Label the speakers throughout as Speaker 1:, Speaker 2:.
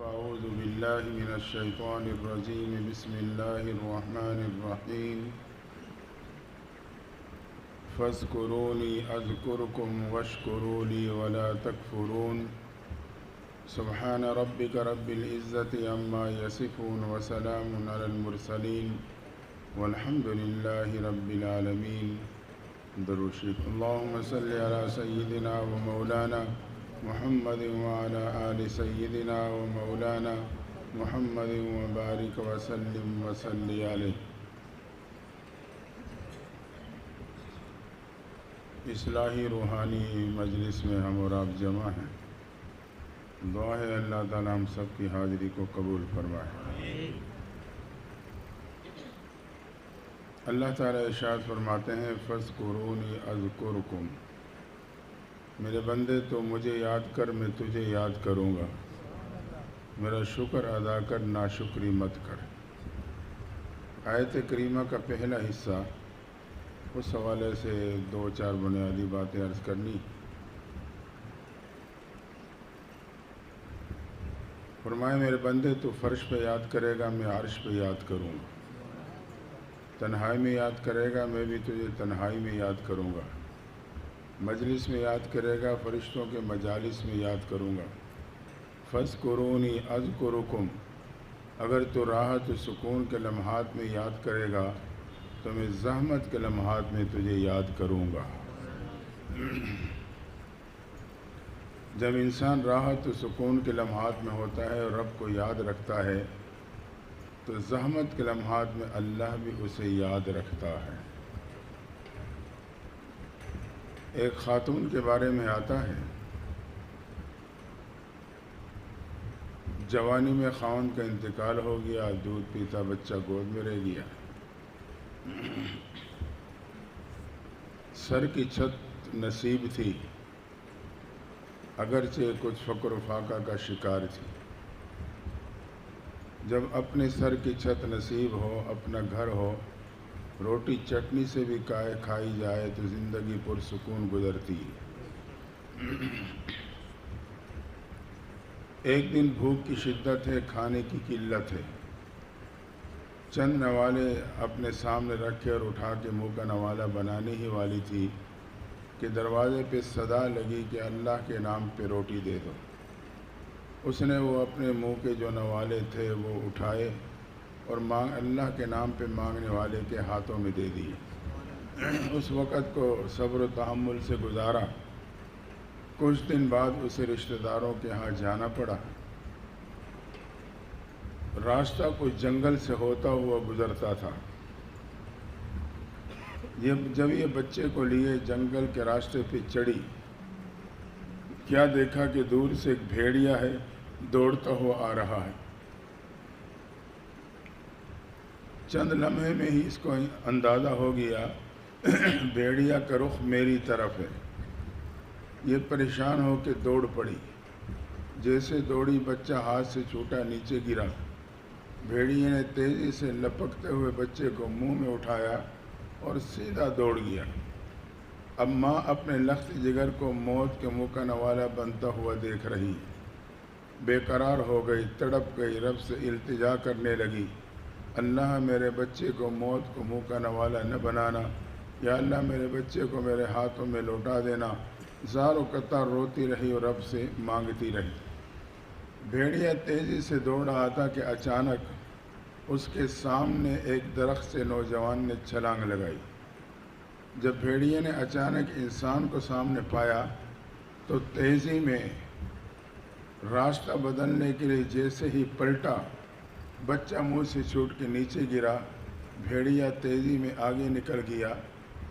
Speaker 1: أعوذ بالله من الشيطان الرجيم بسم الله الرحمن الرحيم فاذكروني أذكركم واشكروا لي ولا تكفرون سبحان ربك رب العزة عما يصفون وسلام على المرسلين والحمد لله رب العالمين درود شریف اللهم صل على سيدنا ومولانا محمد وعلى آل سيدنا ومولانا محمد وبارك وسلم وصلی علیہ۔ اصلاحی روحانی مجلس میں ہم اور آپ جمع ہیں، دعا ہے اللہ تعالی ہم سب کی حاضری کو قبول فرمائے۔ اللہ تعالی ارشاد فرماتے ہیں فاذکرونی اذکرکم، میرے بندے تو مجھے یاد کر میں تجھے یاد کروں گا، میرا شکر ادا کر ناشکری مت کر۔ آیت کریمہ کا پہلا حصہ، اس حوالے سے دو چار بنیادی باتیں عرض کرنی۔ فرمائے میرے بندے تو فرش پہ یاد کرے گا میں عرش پہ یاد کروں گا، تنہائی میں یاد کرے گا میں بھی تجھے تنہائی میں یاد کروں گا، مجلس میں یاد کرے گا فرشتوں کے مجالس میں یاد کروں گا۔ فاذکرونی اذکرکم، اگر تو راحت و سکون کے لمحات میں یاد کرے گا تو میں زحمت کے لمحات میں تجھے یاد کروں گا۔ جب انسان راحت و سکون کے لمحات میں ہوتا ہے اور رب کو یاد رکھتا ہے تو زحمت کے لمحات میں اللہ بھی اسے یاد رکھتا ہے۔ ایک خاتون کے بارے میں آتا ہے، جوانی میں خاوند کا انتقال ہو گیا، دودھ پیتا بچہ گود میں رہ گیا، سر کی چھت نصیب تھی اگرچہ کچھ فقر و فاقہ کا شکار تھی۔ جب اپنے سر کی چھت نصیب ہو، اپنا گھر ہو، روٹی چٹنی سے بھی کھائی جائے تو زندگی پرسکون گزرتی ہے۔ ایک دن بھوک کی شدت ہے، کھانے کی قلت ہے، چند نوالے اپنے سامنے رکھے اور اٹھا کے منہ کا نوالہ بنانے ہی والی تھی کہ دروازے پہ صدا لگی کہ اللہ کے نام پہ روٹی دے دو۔ اس نے وہ اپنے منہ کے جو نوالے تھے وہ اٹھائے اور اللہ کے نام پہ مانگنے والے کے ہاتھوں میں دے دیے۔ اس وقت کو صبر و تحمل سے گزارا۔ کچھ دن بعد اسے رشتہ داروں کے ہاں جانا پڑا۔ راستہ کچھ جنگل سے ہوتا ہوا گزرتا تھا۔ جب یہ بچے کو لیے جنگل کے راستے پہ چڑھی، کیا دیکھا کہ دور سے ایک بھیڑیا ہے، دوڑتا ہوا آ رہا ہے۔ چند لمحے میں ہی اس کو اندازہ ہو گیا بھیڑیا کا رخ میری طرف ہے۔ یہ پریشان ہو کے دوڑ پڑی، جیسے دوڑی بچہ ہاتھ سے چھوٹا نیچے گرا۔ بھیڑیے نے تیزی سے لپکتے ہوئے بچے کو منہ میں اٹھایا اور سیدھا دوڑ گیا۔ اب ماں اپنے لخت جگر کو موت کے منہ کا نوالہ بنتا ہوا دیکھ رہی، بے قرار ہو گئی، تڑپ گئی، رب سے التجا کرنے لگی، اللہ میرے بچے کو موت کو منہ کا نوالہ نہ بنانا، یا اللہ میرے بچے کو میرے ہاتھوں میں لوٹا دینا۔ زار و قطار روتی رہی اور رب سے مانگتی رہی۔ بھیڑیا تیزی سے دوڑ رہا تھا کہ اچانک اس کے سامنے ایک درخت سے نوجوان نے چھلانگ لگائی۔ جب بھیڑیے نے اچانک انسان کو سامنے پایا تو تیزی میں راستہ بدلنے کے لیے جیسے ہی پلٹا، بچہ منہ سے چھوٹ کے نیچے گرا۔ بھیڑیا تیزی میں آگے نکل گیا۔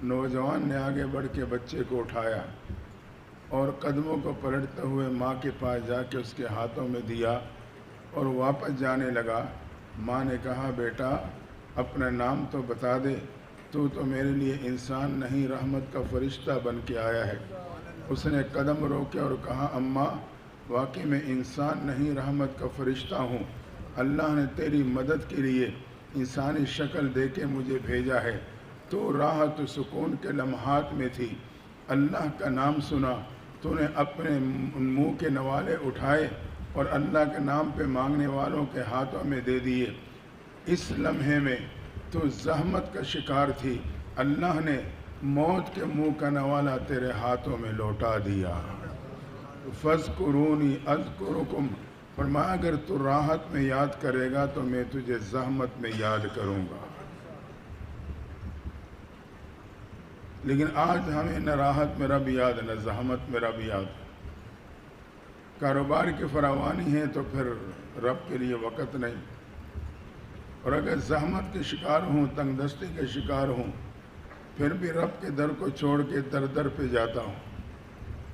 Speaker 1: نوجوان نے آگے بڑھ کے بچے کو اٹھایا اور قدموں کو پلٹتے ہوئے ماں کے پاس جا کے اس کے ہاتھوں میں دیا اور واپس جانے لگا۔ ماں نے کہا بیٹا اپنا نام تو بتا دے، تو میرے لیے انسان نہیں رحمت کا فرشتہ بن کے آیا ہے۔ اس نے قدم روکے اور کہا اماں واقعی میں انسان نہیں رحمت کا فرشتہ ہوں، اللہ نے تیری مدد کے لیے انسانی شکل دے کے مجھے بھیجا ہے۔ تو راحت و سکون کے لمحات میں تھی، اللہ کا نام سنا، تو نے اپنے منہ کے نوالے اٹھائے اور اللہ کے نام پہ مانگنے والوں کے ہاتھوں میں دے دیے۔ اس لمحے میں تو زحمت کا شکار تھی، اللہ نے موت کے منہ کا نوالا تیرے ہاتھوں میں لوٹا دیا۔ فَاذْكُرُونِي أَذْكُرُكُمْ، فرمایا اگر تو راحت میں یاد کرے گا تو میں تجھے زحمت میں یاد کروں گا۔ لیکن آج ہمیں نہ راحت میں رب یاد نہ زحمت میں رب یاد۔ کاروبار کی فراوانی ہے تو پھر رب کے لیے وقت نہیں، اور اگر زحمت کے شکار ہوں، تنگ دستی کے شکار ہوں، پھر بھی رب کے در کو چھوڑ کے در در پہ جاتا ہوں۔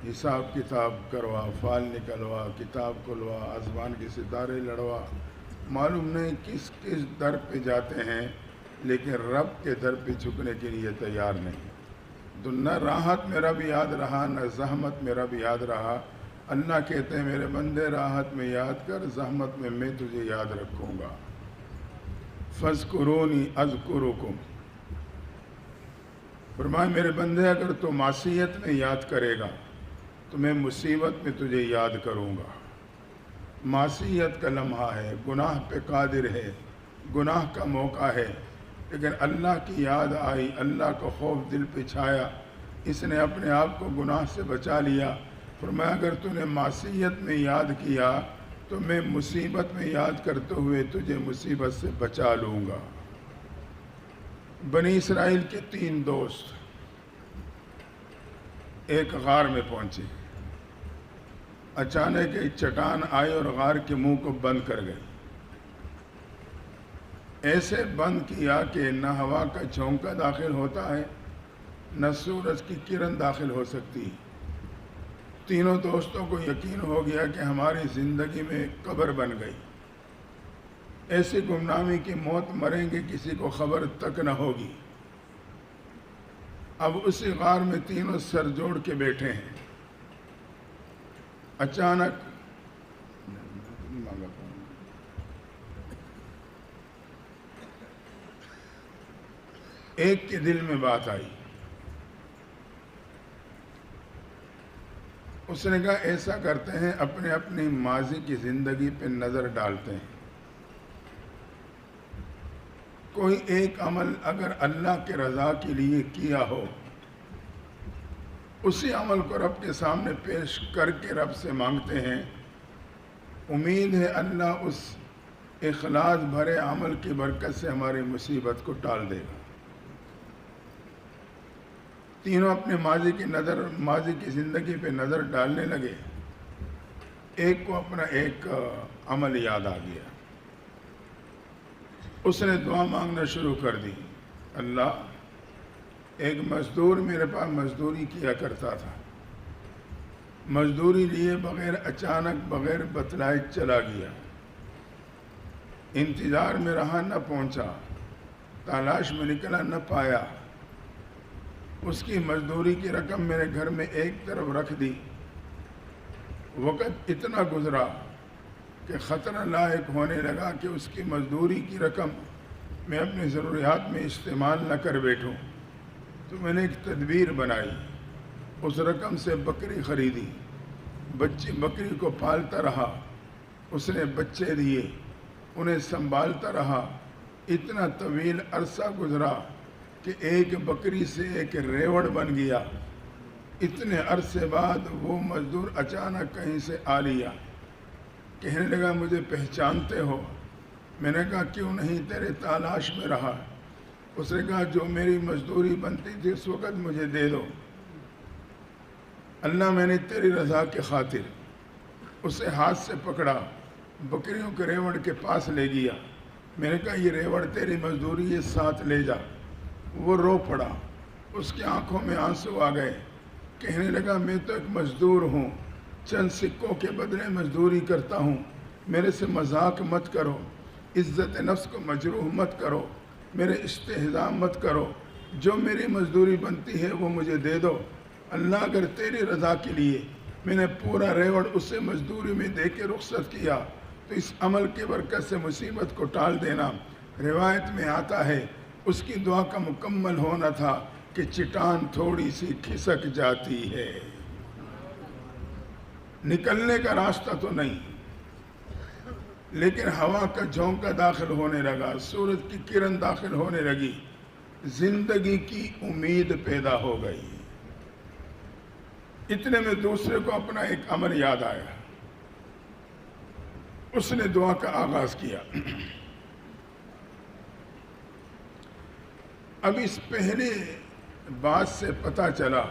Speaker 1: حساب کتاب کروا، فال نکلوا، کتاب کھلوا، آسمان کے ستارے لڑوا، معلوم نہیں کس کس در پہ جاتے ہیں، لیکن رب کے در پہ جھکنے کے لیے تیار نہیں۔ تو نہ راحت میں رب یاد رہا، نہ زحمت میں رب یاد رہا۔ اللہ کہتے ہیں میرے بندے راحت میں یاد کر، زحمت میں میں تجھے یاد رکھوں گا۔ فَاذْكُرُونِي أَذْكُرُكُمْ، فرمایا میرے بندے اگر تو معصیت میں یاد کرے گا تو میں مصیبت میں تجھے یاد کروں گا۔ معصیت کا لمحہ ہے، گناہ پہ قادر ہے، گناہ کا موقع ہے، لیکن اللہ کی یاد آئی، اللہ کا خوف دل پہ چھایا، اس نے اپنے آپ کو گناہ سے بچا لیا۔ فرمایا اگر تو نے معصیت میں یاد کیا تو میں مصیبت میں یاد کرتے ہوئے تجھے مصیبت سے بچا لوں گا۔ بنی اسرائیل کے 3 دوست ایک غار میں پہنچے، اچانک ایک چٹان آئی اور غار کے منہ کو بند کر گئی۔ ایسے بند کیا کہ نہ ہوا کا جھونکا داخل ہوتا ہے، نہ سورج کی کرن داخل ہو سکتی۔ تینوں دوستوں کو یقین ہو گیا کہ ہماری زندگی میں قبر بن گئی، ایسی گمنامی کی موت مریں گے کسی کو خبر تک نہ ہوگی۔ اب اسی غار میں تینوں سر جوڑ کے بیٹھے ہیں۔ اچانک ایک کے دل میں بات آئی، اس نے کہا ایسا کرتے ہیں اپنے اپنی ماضی کی زندگی پہ نظر ڈالتے ہیں، کوئی ایک عمل اگر اللہ کے رضا کے لیے کیا ہو، اسی عمل کو رب کے سامنے پیش کر کے رب سے مانگتے ہیں، امید ہے اللہ اس اخلاص بھرے عمل کی برکت سے ہماری مصیبت کو ٹال دے گا۔ تینوں اپنے ماضی کی زندگی پہ نظر ڈالنے لگے۔ ایک کو اپنا ایک عمل یاد آ گیا، اس نے دعا مانگنا شروع کر دی، اللہ ایک مزدور میرے پاس مزدوری کیا کرتا تھا، مزدوری لیے بغیر اچانک بغیر بتلائے چلا گیا، انتظار میں رہا نہ پہنچا، تلاش میں نکلا نہ پایا، اس کی مزدوری کی رقم میرے گھر میں ایک طرف رکھ دی، وقت اتنا گزرا کہ خطرہ لاحق ہونے لگا کہ اس کی مزدوری کی رقم میں اپنی ضروریات میں استعمال نہ کر بیٹھوں، تو میں نے ایک تدبیر بنائی، اس رقم سے بکری خریدی، بکری کو پالتا رہا، اس نے بچے دیے، انہیں سنبھالتا رہا، اتنا طویل عرصہ گزرا کہ ایک بکری سے ایک ریوڑ بن گیا۔ اتنے عرصے بعد وہ مزدور اچانک کہیں سے آ لیا، کہنے لگا مجھے پہچانتے ہو؟ میں نے کہا کیوں نہیں، تیرے تلاش میں رہا۔ اس نے کہا جو میری مزدوری بنتی تھی اس وقت مجھے دے دو، اللہ میں نے تیری رضا کے خاطر۔ اسے ہاتھ سے پکڑا، بکریوں کے ریوڑ کے پاس لے گیا، میں نے کہا یہ ریوڑ تیری مزدوری یہ ساتھ لے جا۔ وہ رو پڑا، اس کی آنکھوں میں آنسو آ گئے، کہنے لگا میں تو ایک مزدور ہوں، چند سکوں کے بدلے مزدوری کرتا ہوں، میرے سے مذاق مت کرو، عزت نفس کو مجروح مت کرو، میرے استہزاء مت کرو، جو میری مزدوری بنتی ہے وہ مجھے دے دو۔ اللہ اگر تیری رضا کے لیے میں نے پورا ریوڑ اسے مزدوری میں دے کے رخصت کیا تو اس عمل کی برکت سے مصیبت کو ٹال دینا۔ روایت میں آتا ہے اس کی دعا کا مکمل ہونا تھا کہ چٹان تھوڑی سی کھسک جاتی ہے، نکلنے کا راستہ تو نہیں، لیکن ہوا کا جھونکا داخل ہونے لگا، سورج کی کرن داخل ہونے لگی، زندگی کی امید پیدا ہو گئی۔ اتنے میں دوسرے کو اپنا ایک عمل یاد آیا، اس نے دعا کا آغاز کیا۔ اب اس پہلے بات سے پتہ چلا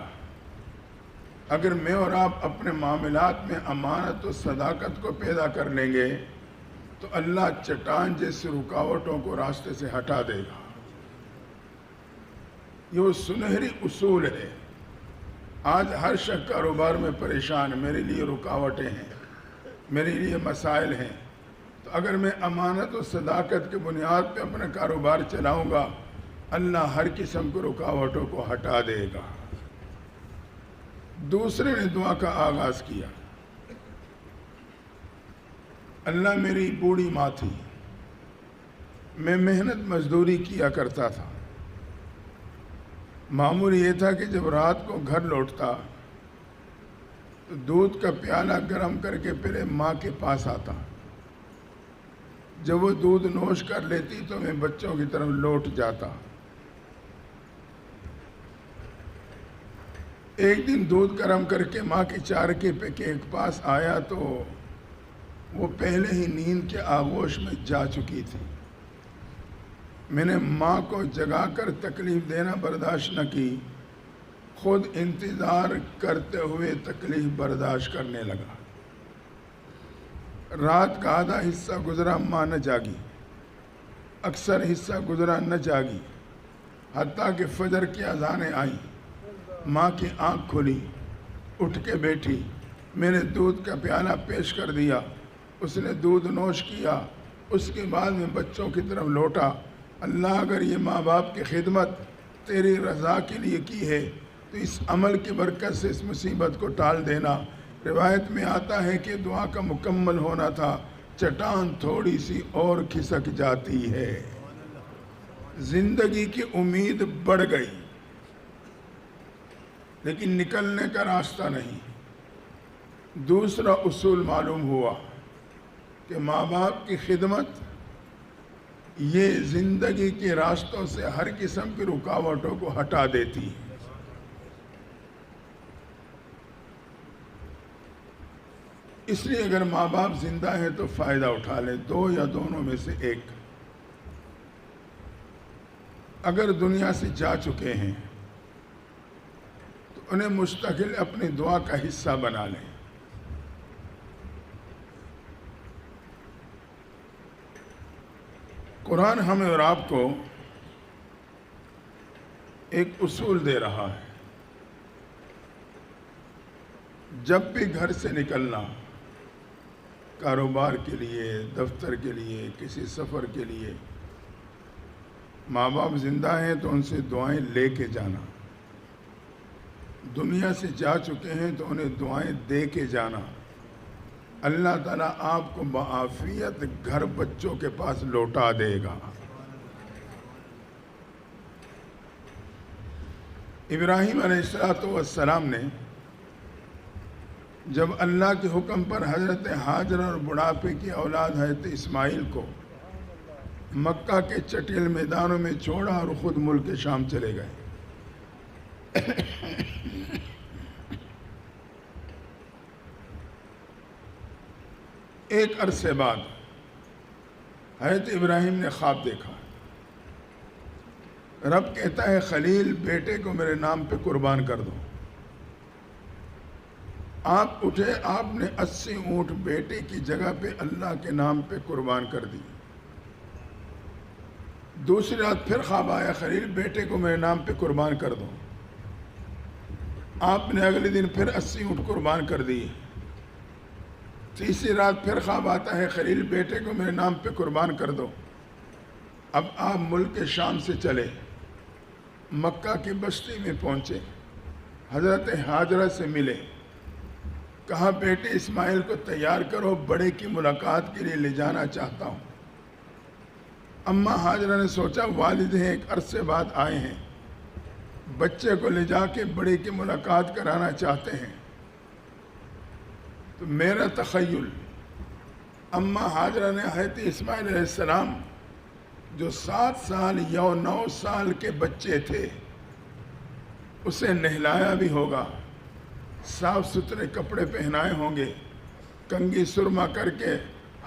Speaker 1: اگر میں اور آپ اپنے معاملات میں امانت و صداقت کو پیدا کر لیں گے تو اللہ چٹان جیسے رکاوٹوں کو راستے سے ہٹا دے گا۔ یہ وہ سنہری اصول ہے۔ آج ہر شخص کاروبار میں پریشان، میرے لیے رکاوٹیں ہیں، میرے لیے مسائل ہیں، تو اگر میں امانت و صداقت کے بنیاد پہ اپنا کاروبار چلاؤں گا، اللہ ہر قسم کی رکاوٹوں کو ہٹا دے گا۔ دوسرے نے دعا کا آغاز کیا، اللہ میری بوڑھی ماں تھی، میں محنت مزدوری کیا کرتا تھا، معمول یہ تھا کہ جب رات کو گھر لوٹتا تو دودھ کا پیالہ گرم کر کے پہلے ماں کے پاس آتا، جب وہ دودھ نوش کر لیتی تو میں بچوں کی طرف لوٹ جاتا۔ ایک دن دودھ گرم کر کے ماں کے چارکے پہ کے ایک پاس آیا تو وہ پہلے ہی نیند کے آغوش میں جا چکی تھی۔ میں نے ماں کو جگا کر تکلیف دینا برداشت نہ کی، خود انتظار کرتے ہوئے تکلیف برداشت کرنے لگا۔ رات کا آدھا حصہ گزرا، ماں نہ جاگی، اکثر حصہ گزرا نہ جاگی، حتیٰ کہ فجر کی اذانیں آئیں، ماں کی آنکھ کھلی، اٹھ کے بیٹھی، میں نے دودھ کا پیالہ پیش کر دیا، اس نے دودھ نوش کیا، اس کے بعد میں بچوں کی طرف لوٹا۔ اللہ اگر یہ ماں باپ کی خدمت تیری رضا کے لیے کی ہے تو اس عمل کی برکت سے اس مصیبت کو ٹال دینا۔ روایت میں آتا ہے کہ دعا کا مکمل ہونا تھا، چٹان تھوڑی سی اور کھسک جاتی ہے، زندگی کی امید بڑھ گئی لیکن نکلنے کا راستہ نہیں۔ دوسرا اصول معلوم ہوا کہ ماں باپ کی خدمت یہ زندگی کے راستوں سے ہر قسم کی رکاوٹوں کو ہٹا دیتی ہے۔ اس لیے اگر ماں باپ زندہ ہیں تو فائدہ اٹھا لیں، دو یا دونوں میں سے ایک۔ اگر دنیا سے جا چکے ہیں تو انہیں مستقل اپنی دعا کا حصہ بنا لیں۔ قرآن ہمیں اور آپ کو ایک اصول دے رہا ہے، جب بھی گھر سے نکلنا، کاروبار کے لیے، دفتر کے لیے، کسی سفر کے لیے، ماں باپ زندہ ہیں تو ان سے دعائیں لے کے جانا، دنیا سے جا چکے ہیں تو انہیں دعائیں دے کے جانا۔ اللہ تعالیٰ آپ کو بعافیت گھر بچوں کے پاس لوٹا دے گا۔ ابراہیم علیہ السلام نے جب اللہ کے حکم پر حضرت ہاجر اور بڑھاپے کی اولاد حضرت اسماعیل کو مکہ کے چٹیل میدانوں میں چھوڑا اور خود ملک شام چلے گئے۔ ایک عرصے بعد حضرت ابراہیم نے خواب دیکھا، رب کہتا ہے خلیل بیٹے کو میرے نام پہ قربان کر دو۔ آپ اٹھے، آپ نے 80 اونٹ بیٹے کی جگہ پہ اللہ کے نام پہ قربان کر دی۔ دوسری رات پھر خواب آیا، خلیل بیٹے کو میرے نام پہ قربان کر دو۔ آپ نے اگلے دن پھر 80 اونٹ قربان کر دی۔ تیسری رات پھر خواب آتا ہے، خلیل بیٹے کو میرے نام پہ قربان کر دو۔ اب آپ ملک شام سے چلے، مکہ کی بستی میں پہنچے، حضرت ہاجرہ سے ملے، کہا بیٹے اسماعیل کو تیار کرو، بڑے کی ملاقات کے لیے لے جانا چاہتا ہوں۔ اماں ہاجرہ نے سوچا والد ہیں، ایک عرصے بعد آئے ہیں، بچے کو لے جا کے بڑے کی ملاقات کرانا چاہتے ہیں، تو میرا تخیل اما حاجرہ نے حضرت اسماعیل علیہ السلام جو 7 سال یا 9 سال کے بچے تھے اسے نہلایا بھی ہوگا، صاف ستھرے کپڑے پہنائے ہوں گے، کنگھی سرما کر کے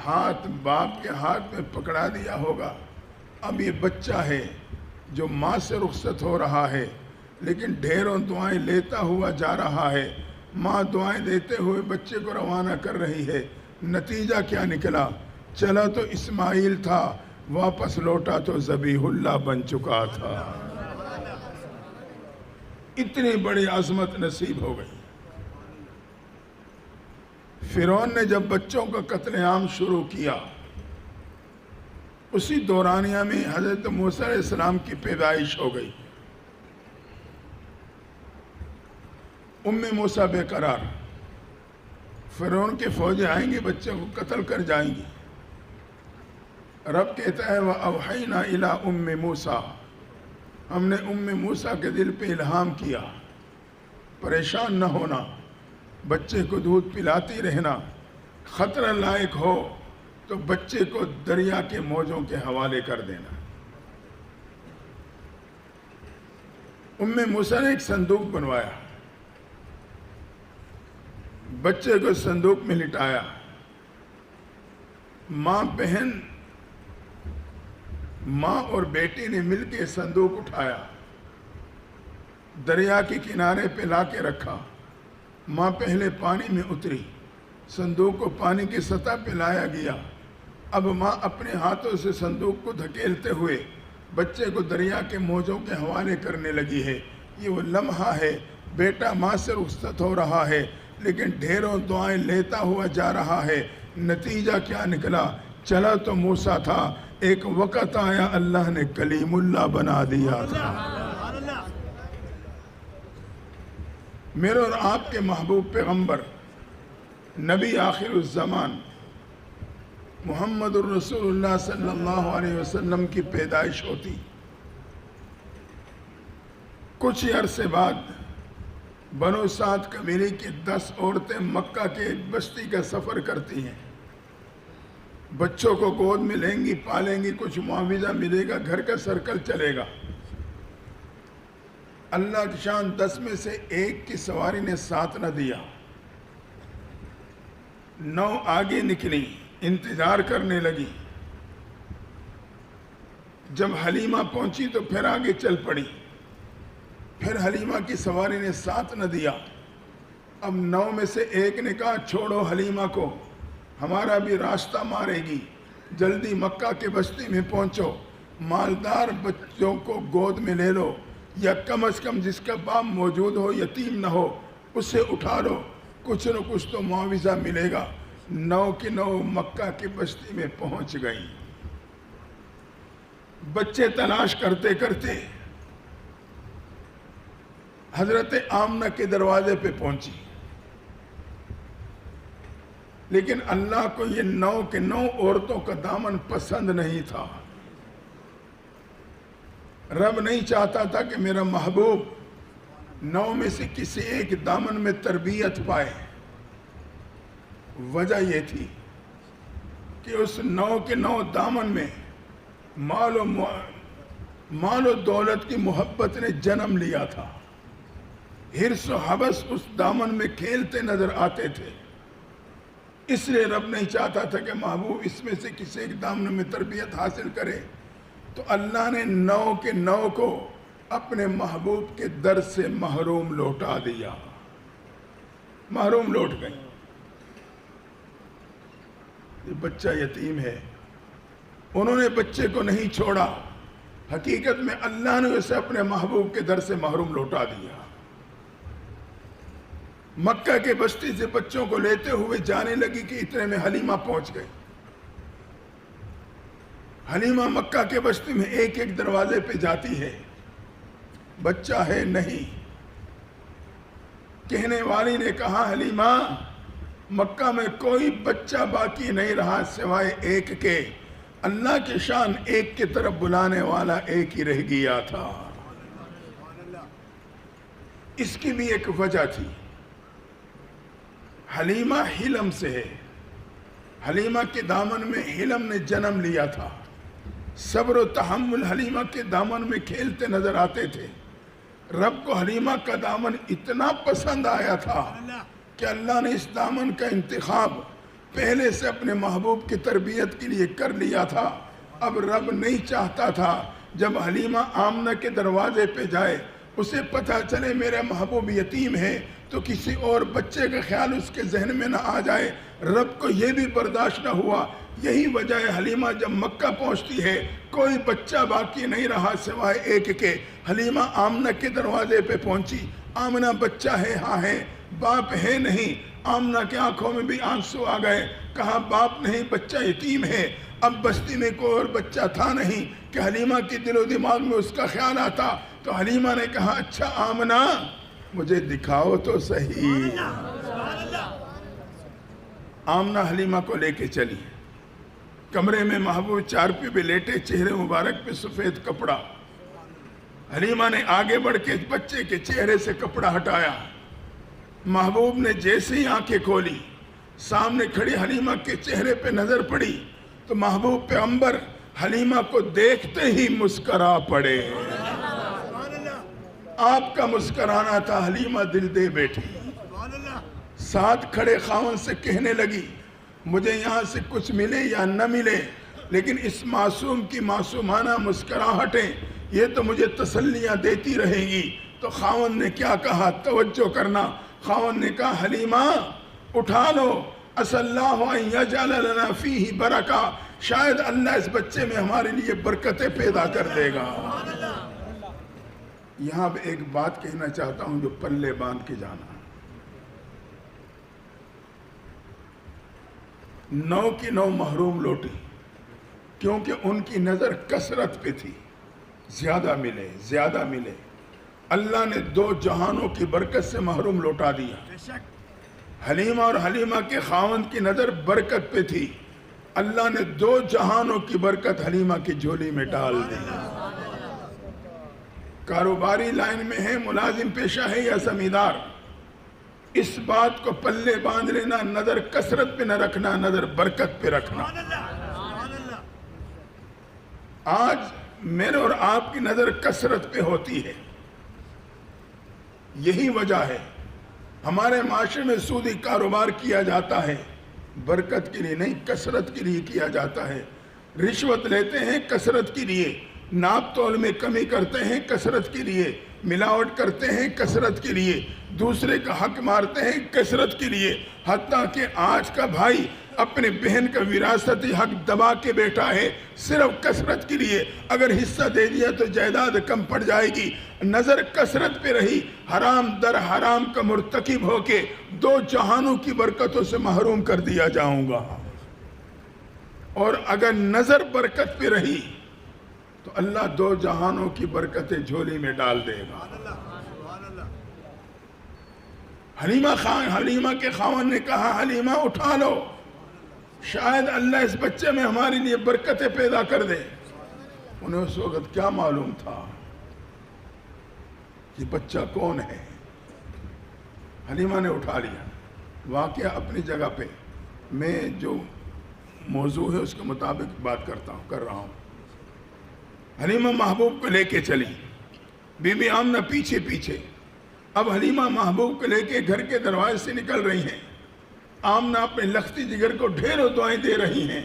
Speaker 1: ہاتھ باپ کے ہاتھ میں پکڑا دیا ہوگا۔ اب یہ بچہ ہے جو ماں سے رخصت ہو رہا ہے لیکن ڈھیروں دعائیں لیتا ہوا جا رہا ہے، ماں دعائیں دیتے ہوئے بچے کو روانہ کر رہی ہے۔ نتیجہ کیا نکلا؟ چلا تو اسماعیل تھا، واپس لوٹا تو ذبیح اللہ بن چکا تھا۔ اتنی بڑی عظمت نصیب ہو گئی۔ فرعون نے جب بچوں کا قتل عام شروع کیا، اسی دورانیہ میں حضرت موسیٰ علیہ السلام کی پیدائش ہو گئی۔ موسیٰ بے قرار، فرعون کے فوجیں آئیں گی، بچے کو قتل کر جائیں گی۔ رب کہتا ہے وَأَوْحَيْنَا إِلَىٰ موسیٰ، ہم نے موسیٰ کے دل پہ الہام کیا، پریشان نہ ہونا، بچے کو دودھ پلاتی رہنا، خطرہ لائق ہو تو بچے کو دریا کے موجوں کے حوالے کر دینا۔ موسیٰ نے ایک صندوق بنوایا، بچے کو صندوق میں لٹایا، ماں اور بیٹی نے مل کے صندوق اٹھایا، دریا کے کنارے پہ لا کے رکھا۔ ماں پہلے پانی میں اتری، صندوق کو پانی کی سطح پہ لایا گیا۔ اب ماں اپنے ہاتھوں سے صندوق کو دھکیلتے ہوئے بچے کو دریا کے موجوں کے حوالے کرنے لگی ہے۔ یہ وہ لمحہ ہے، بیٹا ماں سے رخصت ہو رہا ہے لیکن ڈھیروں دعائیں لیتا ہوا جا رہا ہے۔ نتیجہ کیا نکلا؟ چلا تو موسیٰ تھا، ایک وقت آیا اللہ نے کلیم اللہ بنا دیا تھا۔ میرے اور آپ کے محبوب پیغمبر نبی آخر الزمان محمد الرسول اللہ صلی اللہ علیہ وسلم کی پیدائش ہوتی۔ کچھ عرصے بعد بنو سعد قبیلے کی 10 عورتیں مکہ کے بستی کا سفر کرتی ہیں، بچوں کو گود میں لیں گی، پالیں گی، کچھ معاوضہ ملے گا، گھر کا سرکل چلے گا۔ اللہ کی شان 10 میں سے ایک کی سواری نے ساتھ نہ دیا، 9 آگے نکلی، انتظار کرنے لگی۔ جب حلیمہ پہنچی تو پھر آگے چل پڑی، پھر حلیمہ کی سواری نے ساتھ نہ دیا۔ اب 9 میں سے ایک نے کہا چھوڑو حلیمہ کو، ہمارا بھی راستہ مارے گی، جلدی مکہ کے بستی میں پہنچو، مالدار بچوں کو گود میں لے لو، یا کم از کم جس کا باپ موجود ہو، یتیم نہ ہو، اسے اٹھا لو، کچھ نہ کچھ تو معاوضہ ملے گا۔ 9 کی 9 مکہ کی بستی میں پہنچ گئیں۔ بچے تلاش کرتے کرتے حضرت آمنہ کے دروازے پہ پہنچی، لیکن اللہ کو یہ 9 کے 9 عورتوں کا دامن پسند نہیں تھا۔ رب نہیں چاہتا تھا کہ میرا محبوب 9 میں سے کسی ایک دامن میں تربیت پائے۔ وجہ یہ تھی کہ اس 9 کے 9 دامن میں مال و دولت کی محبت نے جنم لیا تھا۔ حرص و حبس اس دامن میں کھیلتے نظر آتے تھے، اس لیے رب نہیں چاہتا تھا کہ محبوب اس میں سے کسی ایک دامن میں تربیت حاصل کرے۔ تو اللہ نے 9 کے 9 کو اپنے محبوب کے در سے محروم لوٹا دیا، محروم لوٹ گئی۔ یہ بچہ یتیم ہے، انہوں نے بچے کو نہیں چھوڑا، حقیقت میں اللہ نے اسے اپنے محبوب کے در سے محروم لوٹا دیا۔ مکہ کے بستی سے بچوں کو لیتے ہوئے جانے لگی کہ اتنے میں حلیمہ پہنچ گئی۔ حلیمہ مکہ کے بستی میں ایک ایک دروازے پہ جاتی ہے، بچہ ہے نہیں۔ کہنے والی نے کہا حلیمہ مکہ میں کوئی بچہ باقی نہیں رہا سوائے ایک کے، اللہ کی شان ایک کی طرف بلانے والا ایک ہی رہ گیا تھا۔ اس کی بھی ایک وجہ تھی، حلیمہ حلم سے ہے، حلیمہ کے دامن میں حلم نے جنم لیا تھا. صبر و تحمل حلیمہ کے دامن میں کھیلتے نظر آتے تھے. رب کو حلیمہ کا دامن اتنا پسند آیا تھا کہ اللہ نے اس دامن کا انتخاب پہلے سے اپنے محبوب کی تربیت کے لیے کر لیا تھا. اب رب نہیں چاہتا تھا جب حلیمہ آمنہ کے دروازے پہ جائے اسے پتہ چلے میرا محبوب یتیم ہے تو کسی اور بچے کا خیال اس کے ذہن میں نہ آ جائے. رب کو یہ بھی برداشت نہ ہوا. یہی وجہ ہے حلیمہ جب مکہ پہنچتی ہے کوئی بچہ باقی نہیں رہا سوائے ایک کے. حلیمہ آمنہ کے دروازے پہ پہنچی. آمنہ بچہ ہے؟ ہاں ہے. باپ ہے؟ نہیں. آمنہ کے آنکھوں میں بھی آنسو آ گئے. کہا باپ نہیں، بچہ یتیم ہے. اب بستی میں کوئی اور بچہ تھا نہیں کہ حلیمہ کے دل و دماغ میں اس کا خیال آتا. تو حلیمہ نے کہا اچھا آمنہ مجھے دکھاؤ تو صحیح. آمنہ حلیمہ کو لے کے چلی. کمرے میں محبوب چارپے پہ لیٹے، چہرے مبارک پہ سفید کپڑا. حلیمہ نے آگے بڑھ کے بچے کے چہرے سے کپڑا ہٹایا. محبوب نے جیسے ہی آنکھیں کھولی سامنے کھڑی حلیمہ کے چہرے پہ نظر پڑی تو محبوب پیغمبر حلیمہ کو دیکھتے ہی مسکرا پڑے. آپ کا مسکرانا تھا. حلیمہ دل دے بیٹھی. ساتھ کھڑے خاوند سے کہنے لگی مجھے یہاں سے کچھ ملے یا نہ ملے لیکن اس معصوم کی معصومانہ مسکراہٹیں یہ تو مجھے تسلیاں دیتی رہیں گی. تو خاوند نے کیا کہا؟ توجہ کرنا. خاوند نے کہا حلیمہ اٹھا لو، عسى اللہ ان یجعل لنا فیہ برکہ، شاید اللہ اس بچے میں ہمارے لیے برکتیں پیدا کر دے گا. یہاں پہ ایک بات کہنا چاہتا ہوں جو پلے باندھ کے جانا. 9 کی 9 محروم لوٹی کیونکہ ان کی نظر کثرت پہ تھی. زیادہ ملے زیادہ ملے. اللہ نے 2 جہانوں کی برکت سے محروم لوٹا دیا. حلیمہ اور حلیمہ کے خاوند کی نظر برکت پہ تھی. اللہ نے 2 جہانوں کی برکت حلیمہ کی جھولی میں ڈال دی. کاروباری لائن میں ہے، ملازم پیشہ ہے یا زمیندار، اس بات کو پلے باندھ لینا، نظر کثرت پہ نہ رکھنا، نظر برکت پہ رکھنا. آج میرے اور آپ کی نظر کثرت پہ ہوتی ہے. یہی وجہ ہے ہمارے معاشرے میں سودی کاروبار کیا جاتا ہے، برکت کے لیے نہیں کثرت کے لیے کیا جاتا ہے. رشوت لیتے ہیں کثرت کے لیے، ناپ تول میں کمی کرتے ہیں کثرت کے لیے، ملاوٹ کرتے ہیں کثرت کے لیے، دوسرے کا حق مارتے ہیں کثرت کے لیے. حتیٰ کہ آج کا بھائی اپنے بہن کا وراثتی حق دبا کے بیٹھا ہے صرف کثرت کے لیے. اگر حصہ دے دیا تو جائیداد کم پڑ جائے گی. نظر کثرت پہ رہی، حرام در حرام کا مرتکب ہو کے 2 جہانوں کی برکتوں سے محروم کر دیا جاؤں گا. اور اگر نظر برکت پہ رہی تو اللہ 2 جہانوں کی برکتیں جھولی میں ڈال دے گا. حلیمہ کے خاوند نے کہا حلیمہ اٹھا لو، شاید اللہ اس بچے میں ہمارے لیے برکتیں پیدا کر دے. انہیں اس وقت کیا معلوم تھا کہ بچہ کون ہے. حلیمہ نے اٹھا لیا. واقعہ اپنی جگہ پہ، میں جو موضوع ہے اس کے مطابق بات کر رہا ہوں. حلیمہ محبوب کو لے کے چلی، بی بی آمنہ پیچھے پیچھے. اب حلیمہ محبوب کو لے کے گھر کے دروازے سے نکل رہی ہیں. آمنہ اپنے لختی جگر کو ڈھیروں دعائیں دے رہی ہیں.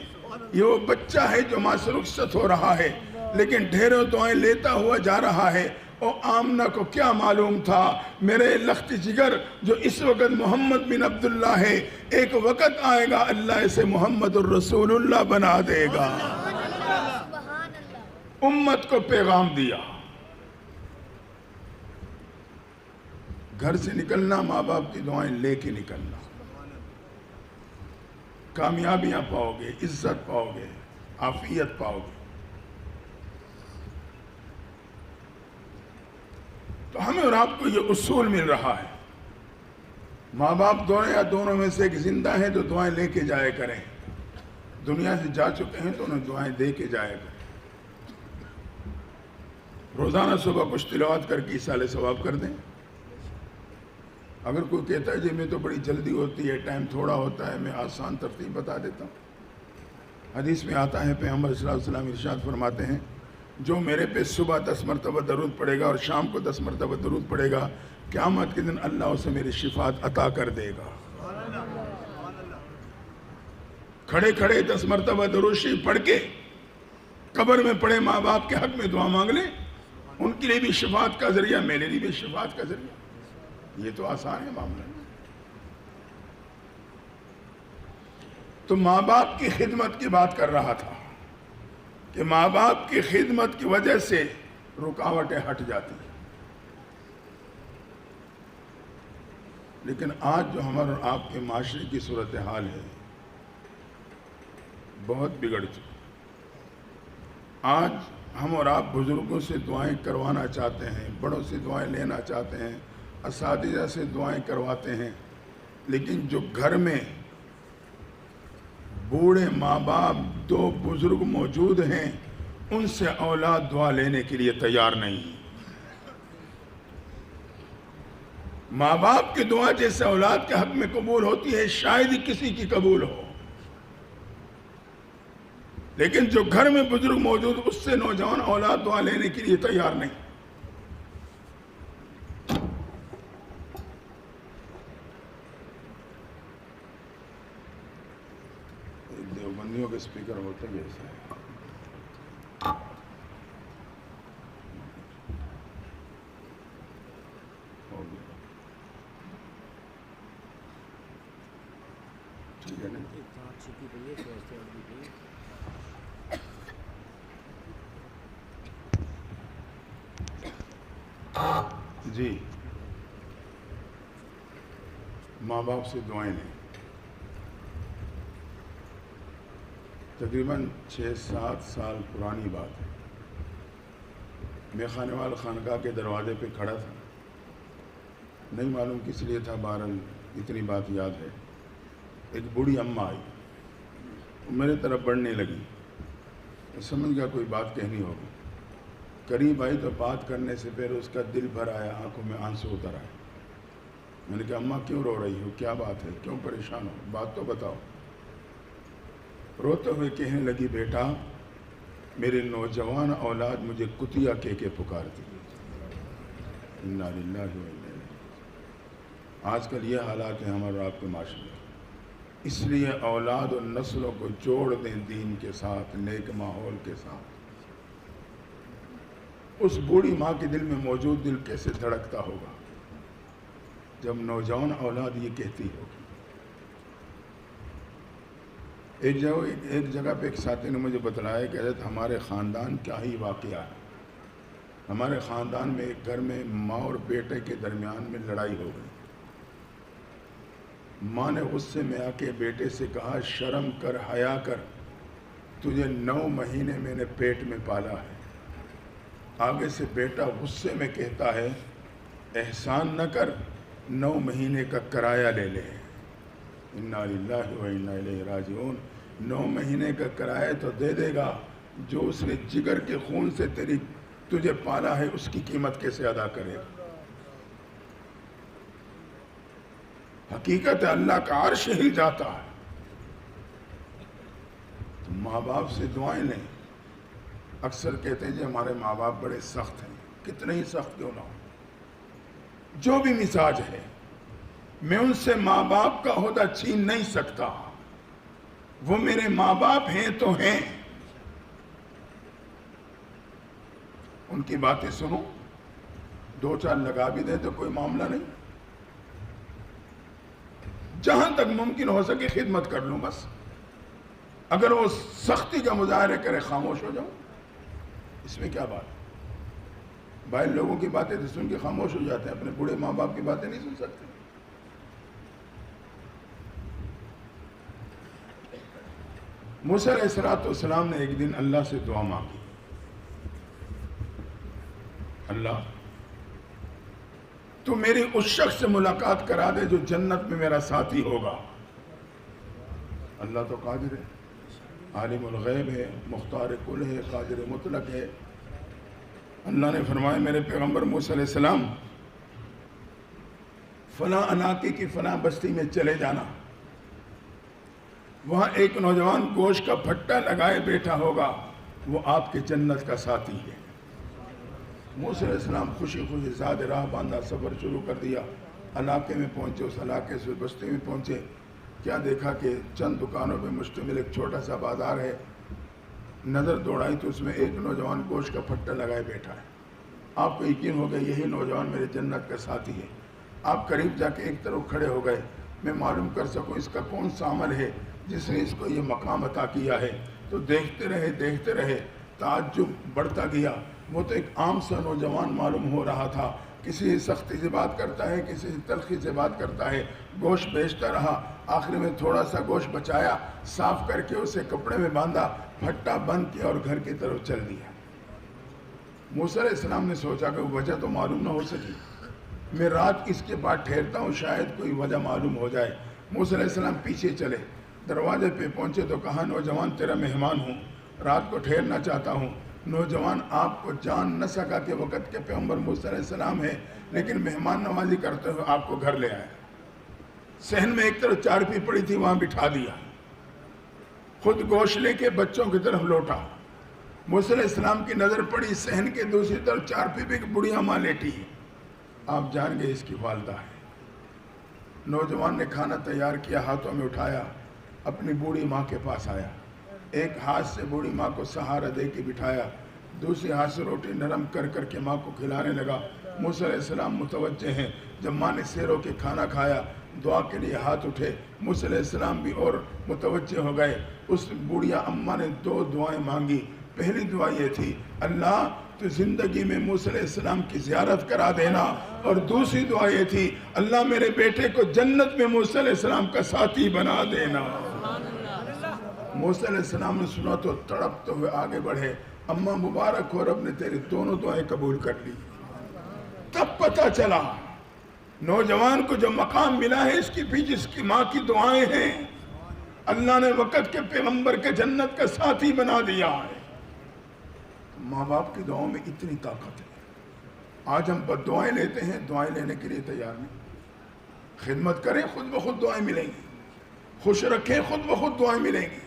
Speaker 1: یہ وہ بچہ ہے جو ماں سے رخصت ہو رہا ہے لیکن ڈھیروں دعائیں لیتا ہوا جا رہا ہے. اور آمنہ کو کیا معلوم تھا میرے لختی جگر جو اس وقت محمد بن عبداللہ ہے، ایک وقت آئے گا اللہ اسے محمد الرسول اللہ بنا دے گا. امت کو پیغام دیا. گھر سے نکلنا ماں باپ کی دعائیں لے کے نکلنا. کامیابیاں پاؤ گے، عزت پاؤ گے، عافیت پاؤ گے. تو ہمیں اور آپ کو یہ اصول مل رہا ہے. ماں باپ دونوں یا دونوں میں سے ایک زندہ ہیں تو دعائیں لے کے جائے کریں. دنیا سے جا چکے ہیں تو انہیں دعائیں دے کے جائے کریں. روزانہ صبح کچھ تلاوت کر کے ایصال ثواب کر دیں. اگر کوئی کہتا ہے جی میں تو بڑی جلدی ہوتی ہے، ٹائم تھوڑا ہوتا ہے، میں آسان ترتیب بتا دیتا ہوں. حدیث میں آتا ہے پیغمبر صلی اللہ علیہ وسلم ارشاد فرماتے ہیں جو میرے پہ صبح 10 مرتبہ درود پڑے گا اور شام کو 10 مرتبہ درود پڑے گا قیامت کے دن اللہ اسے میری شفاعت عطا کر دے گا۔ کھڑے کھڑے 10 مرتبہ درود شریف پڑھ کے قبر میں پڑے ماں باپ کے حق میں دعا مانگ لیں، ان کے لیے بھی شفاعت کا ذریعہ، میرے لیے بھی شفاعت کا ذریعہ۔ یہ تو آسان ہے معاملہ۔ تو ماں باپ کی خدمت کی بات کر رہا تھا کہ ماں باپ کی خدمت کی وجہ سے رکاوٹیں ہٹ جاتی ہیں، لیکن آج جو ہمارے اور آپ کے معاشرے کی صورتحال ہے بہت بگڑ چکی۔ آج ہم اور آپ بزرگوں سے دعائیں کروانا چاہتے ہیں، بڑوں سے دعائیں لینا چاہتے ہیں، اساتذہ سے دعائیں کرواتے ہیں، لیکن جو گھر میں بوڑھے ماں باپ 2 بزرگ موجود ہیں ان سے اولاد دعا لینے کے لیے تیار نہیں۔ ماں باپ کی دعا جیسے اولاد کے حق میں قبول ہوتی ہے شاید ہی کسی کی قبول ہو، لیکن جو گھر میں بزرگ موجود اس سے نوجوان اولاد دعا لینے کے لیے تیار نہیں۔ دیوبندیوں کے سپیکر ہوتے بھی ایسا ہے۔ ٹھیک ہے نا؟ جی ماں باپ سے دعائیں لیں۔ تقریباً 6-7 سال پرانی بات ہے، میں خانوال خانقاہ کے دروازے پہ کھڑا تھا، نہیں معلوم کس لیے تھا، بہرحال اتنی بات یاد ہے۔ ایک بوڑھی اماں آئی، میرے طرف بڑھنے لگی، میں سمجھ گیا کوئی بات کہنی ہوگی۔ قریب آئی تو بات کرنے سے پہلے اس کا دل بھر آیا، آنکھوں میں آنسو اتر آئے۔ میں نے کہا اماں کیوں رو رہی ہو، کیا بات ہے، کیوں پریشان ہو، بات تو بتاؤ۔ روتے ہوئے کہنے لگی بیٹا میرے نوجوان اولاد مجھے کتیا کہہ کے پکارتی۔ انا للہ و انا الیہ۔ آج کل یہ حالات ہیں ہمارے آپ کے معاشرے میں، اس لیے اولاد اور نسلوں کو جوڑ دیں دین کے ساتھ، نیک ماحول کے ساتھ۔ اس بوڑھی ماں کے دل میں موجود دل کیسے دھڑکتا ہوگا جب نوجوان اولاد یہ کہتی ہوگی۔ ایک جگہ پہ ایک ساتھی نے مجھے بتلایا کہ حضرت ہمارے خاندان کیا ہی واقعہ ہے، ہمارے خاندان میں ایک گھر میں ماں اور بیٹے کے درمیان میں لڑائی ہو گئی۔ ماں نے غصے میں آ کے بیٹے سے کہا شرم کر، حیا کر، تجھے 9 مہینے میں نے پیٹ میں پالا ہے۔ آگے سے بیٹا غصے میں کہتا ہے احسان نہ کر، 9 مہینے کا کرایہ لے لے۔ انا للہ و انا الیہ راجعون۔ 9 مہینے کا کرایہ تو دے دے گا، جو اس نے جگر کے خون سے تجھے پالا ہے اس کی قیمت کیسے ادا کرے گا؟ حقیقت ہے اللہ کا عرش ہل جاتا ہے۔ تو ماں باپ سے دعائیں لیں۔ اکثر کہتے ہیں جی ہمارے ماں باپ بڑے سخت ہیں، کتنے ہی سخت کیوں نہ ہو، جو بھی مزاج ہے، میں ان سے ماں باپ کا عہدہ چھین نہیں سکتا، وہ میرے ماں باپ ہیں تو ہیں، ان کی باتیں سنو، 2-4 لگا بھی دیں تو کوئی معاملہ نہیں، جہاں تک ممکن ہو سکے خدمت کر لوں بس۔ اگر وہ سختی کا مظاہرہ کرے خاموش ہو جاؤں، اس میں کیا بات ہے؟ باہر لوگوں کی باتیں تو سن کے خاموش ہو جاتے ہیں، اپنے بوڑھے ماں باپ کی باتیں نہیں سن سکتے۔ موسیٰ علیہ السلام نے ایک دن اللہ سے دعا مانگی، اللہ تو میری اس شخص سے ملاقات کرا دے جو جنت میں میرا ساتھی ہوگا۔ اللہ تو قادر ہے، عالم الغیب ہے، مختار کل ہے، قادر مطلق ہے۔ اللہ نے فرمایا میرے پیغمبر موسیٰ علیہ السلام فلاں علاقے کی فلاں بستی میں چلے جانا، وہاں ایک نوجوان گوشت کا پھٹا لگائے بیٹھا ہوگا، وہ آپ کے جنت کا ساتھی ہے۔ موسیٰ علیہ السلام خوشی خوشی زاد راہ باندھا، سفر شروع کر دیا۔ علاقے میں پہنچے، اس علاقے سے بستی میں پہنچے، کیا دیکھا کہ چند دکانوں پہ مشتمل ایک چھوٹا سا بازار ہے۔ نظر دوڑائی تو اس میں ایک نوجوان گوشت کا پھٹا لگائے بیٹھا ہے۔ آپ کو یقین ہو گیا یہی نوجوان میرے جنت کا ساتھی ہے۔ آپ قریب جا کے ایک طرف کھڑے ہو گئے، میں معلوم کر سکوں اس کا کون سا عمل ہے جس نے اس کو یہ مقام عطا کیا ہے۔ تو دیکھتے رہے، تعجب بڑھتا گیا۔ وہ تو ایک عام سا نوجوان معلوم ہو رہا تھا، کسی سختی سے بات کرتا ہے، کسی تلخی سے بات کرتا ہے۔ گوشت بیچتا رہا، آخر میں تھوڑا سا گوشت بچایا، صاف کر کے اسے کپڑے میں باندھا، پھٹا بند کیا اور گھر کی طرف چل دیا۔ موسیٰ علیہ السلام نے سوچا کہ وجہ تو معلوم نہ ہو سکی، میں رات اس کے بعد ٹھہرتا ہوں، شاید کوئی وجہ معلوم ہو جائے۔ موسیٰ علیہ السلام پیچھے چلے، دروازے پہ پہنچے تو کہا نوجوان تیرا مہمان ہوں، رات کو ٹھہرنا چاہتا ہوں۔ نوجوان آپ کو جان نہ سکا کہ وقت کے پیغمبر موسیٰ علیہ السلام ہے، لیکن مہمان نوازی کرتے ہوئے آپ کو گھر لے آیا۔ صحن میں ایک طرف چارپی پڑی تھی، وہاں بٹھا دیا، خود گوشت لے کے بچوں کی طرف لوٹا۔ موسیٰ علیہ السلام کی نظر پڑی صحن کے دوسری طرف چارپی پہ ایک بڑھیا ماں لیٹی ہے۔ آپ جان گئے اس کی والدہ ہے۔ نوجوان نے کھانا تیار کیا، ہاتھوں میں اٹھایا، اپنی بوڑھی ماں کے پاس آیا، ایک ہاتھ سے بوڑھی ماں کو سہارا دے کے بٹھایا، دوسری ہاتھ سے روٹی نرم کر کر کے ماں کو کھلانے لگا۔ موسیٰ علیہ السلام متوجہ ہیں، جب ماں نے سیرو کے کھانا کھایا، دعا کے لیے ہاتھ اٹھے، موسیٰ علیہ السلام بھی اور متوجہ ہو گئے۔ اس بوڑھیا اماں نے 2 دعائیں مانگی۔ پہلی دعا یہ تھی، اللہ تو زندگی میں موسیٰ علیہ السلام کی زیارت کرا دینا، اور دوسری دعا یہ تھی، اللہ میرے بیٹے کو جنت میں موسیٰ علیہ السلام کا ساتھی بنا دینا۔ موسیٰ علیہ السلام نے سنا تو تڑپتے ہوئے آگے بڑھے، اماں مبارک ہو، رب نے تیری دونوں دعائیں قبول کر لی۔ تب پتہ چلا نوجوان کو جو مقام ملا ہے اس کی پیچھے اس کی ماں کی دعائیں ہیں۔ اللہ نے وقت کے پیغمبر کے جنت کا ساتھی بنا دیا ہے۔ ماں باپ کی دعاؤں میں اتنی طاقت ہے۔ آج ہم بد دعائیں لیتے ہیں، دعائیں لینے کے لیے تیار نہیں۔ خدمت کریں، خود بخود دعائیں ملیں گی، خوش رکھیں، خود بخود دعائیں ملیں گی۔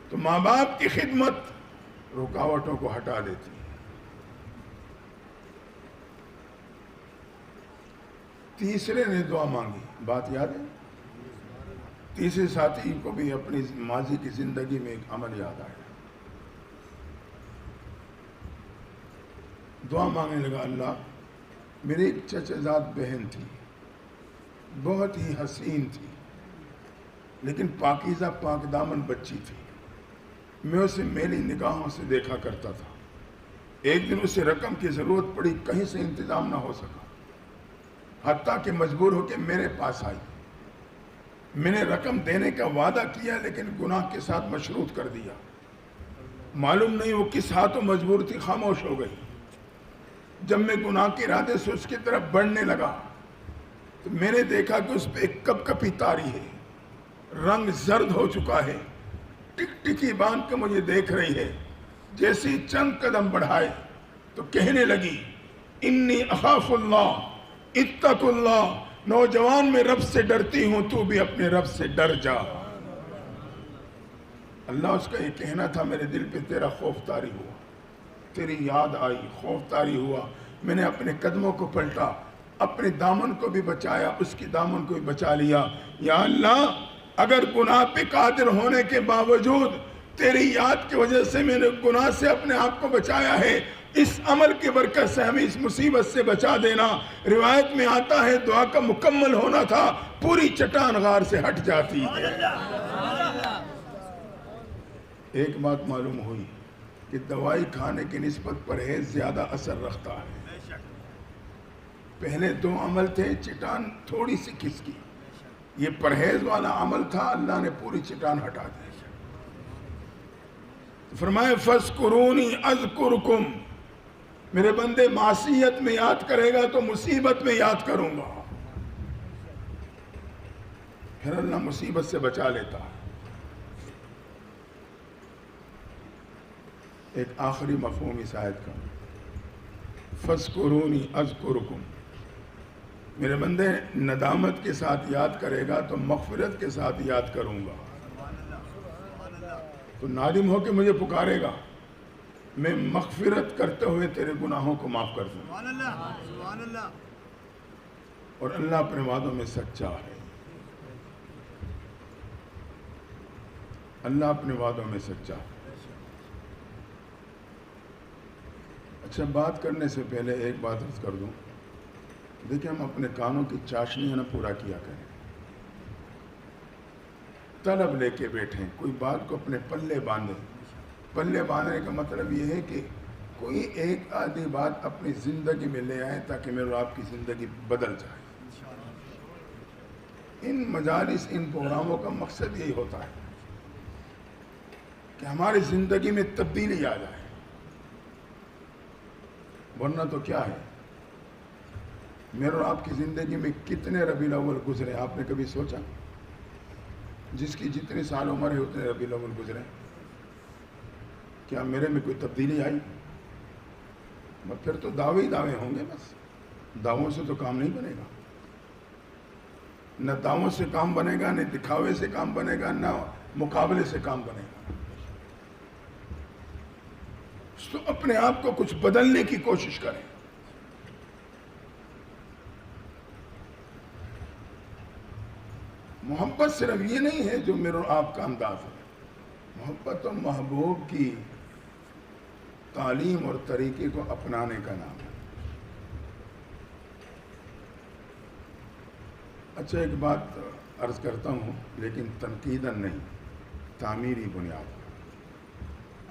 Speaker 1: تو ماں باپ کی خدمت رکاوٹوں کو ہٹا دیتی ہے۔ تیسرے نے دعا مانگی، بات یاد ہے؟ تیسرے ساتھی کو بھی اپنی ماضی کی زندگی میں ایک عمل یاد آیا۔ دعا مانگنے لگا، اللہ میری ایک چچا زاد بہن تھی، بہت ہی حسین تھی، لیکن پاکیزہ پاک دامن بچی تھی۔ میں اسے میلی نگاہوں سے دیکھا کرتا تھا۔ ایک دن اسے رقم کی ضرورت پڑی، کہیں سے انتظام نہ ہو سکا، حتیٰ کہ مجبور ہو کے میرے پاس آئی۔ میں نے رقم دینے کا وعدہ کیا لیکن گناہ کے ساتھ مشروط کر دیا۔ معلوم نہیں وہ کس ہاتھوں مجبور تھی، خاموش ہو گئی۔ جب میں گناہ کے ارادے سے اس کی طرف بڑھنے لگا تو میں نے دیکھا کہ اس پہ ایک کپ کپی تاری ہے، رنگ زرد ہو چکا ہے، ٹک ٹکی باندھ کے مجھے دیکھ رہی ہے۔ جیسے ہی چند قدم بڑھائے تو کہنے لگی، انی اخاف اللہ، اتق اللہ، نوجوان میں رب سے ڈرتی ہوں، تو بھی اپنے رب سے ڈر جا۔ اللہ اس کا یہ کہنا تھا، میرے دل پہ تیرا خوف طاری ہوا، تیری یاد آئی، خوف طاری ہوا۔ میں نے اپنے قدموں کو پلٹا، اپنے دامن کو بھی بچایا، اس کی دامن کو بھی بچا لیا۔ یا اللہ، اگر گناہ پہ قادر ہونے کے باوجود تیری یاد کی وجہ سے میں نے گناہ سے اپنے آپ کو بچایا ہے، اس عمل کی برکت سے ہمیں اس مصیبت سے بچا دینا۔ روایت میں آتا ہے دعا کا مکمل ہونا تھا، پوری چٹان غار سے ہٹ جاتی ہے۔ ایک بات معلوم ہوئی کہ دوائی کھانے کی نسبت پرہیز زیادہ اثر رکھتا ہے۔ پہلے 2 عمل تھے، چٹان تھوڑی سی کھسکی، یہ پرہیز والا عمل تھا، اللہ نے پوری چٹان ہٹا دی۔ فرمائے فَاذْكُرُونِي أَذْكُرْكُمْ، میرے بندے معصیت میں یاد کرے گا تو مصیبت میں یاد کروں گا، پھر اللہ مصیبت سے بچا لیتا۔ ایک آخری مفہوم اس آیت کا، فَاذْكُرُونِي أَذْكُرْكُمْ، میرے بندے ندامت کے ساتھ یاد کرے گا تو مغفرت کے ساتھ یاد کروں گا. تو نادم ہو کے مجھے پکارے گا، میں مغفرت کرتے ہوئے تیرے گناہوں کو معاف کر دوں. اور اللہ اپنے وعدوں میں سچا ہے. اللہ اپنے وعدوں میں سچا ہے. اچھا، بات کرنے سے پہلے ایک بات عرض کر دوں. دیکھیں، ہم اپنے کانوں کی چاشنی نہ پورا کیا کریں. طلب لے کے بیٹھیں، کوئی بات کو اپنے پلے باندھیں. پلے باندھنے کا مطلب یہ ہے کہ کوئی ایک آدھی بات اپنی زندگی میں لے آئیں تاکہ میرے آپ کی زندگی بدل جائے. ان مجالس، ان پروگراموں کا مقصد یہی ہوتا ہے کہ ہماری زندگی میں تبدیلی آ جائے. ورنہ تو کیا ہے، میرے اور آپ کی زندگی میں کتنے ربیع الاول گزرے آپ نے کبھی سوچا؟ جس کی جتنے سال عمر ہے اتنے ربیع الاول گزرے. کیا میرے میں کوئی تبدیلی آئی؟ پھر تو دعوے ہی دعوے ہوں گے. بس دعووں سے تو کام نہیں بنے گا. نہ دعووں سے کام بنے گا، نہ دکھاوے سے کام بنے گا، نہ مقابلے سے کام بنے گا. تو اپنے آپ کو کچھ بدلنے کی کوشش کریں. محبت صرف یہ نہیں ہے جو میرے اور آپ کا انداز ہے. محبت تو محبوب کی تعلیم اور طریقے کو اپنانے کا نام ہے. اچھا، ایک بات عرض کرتا ہوں، لیکن تنقیداً نہیں، تعمیری بنیاد پر.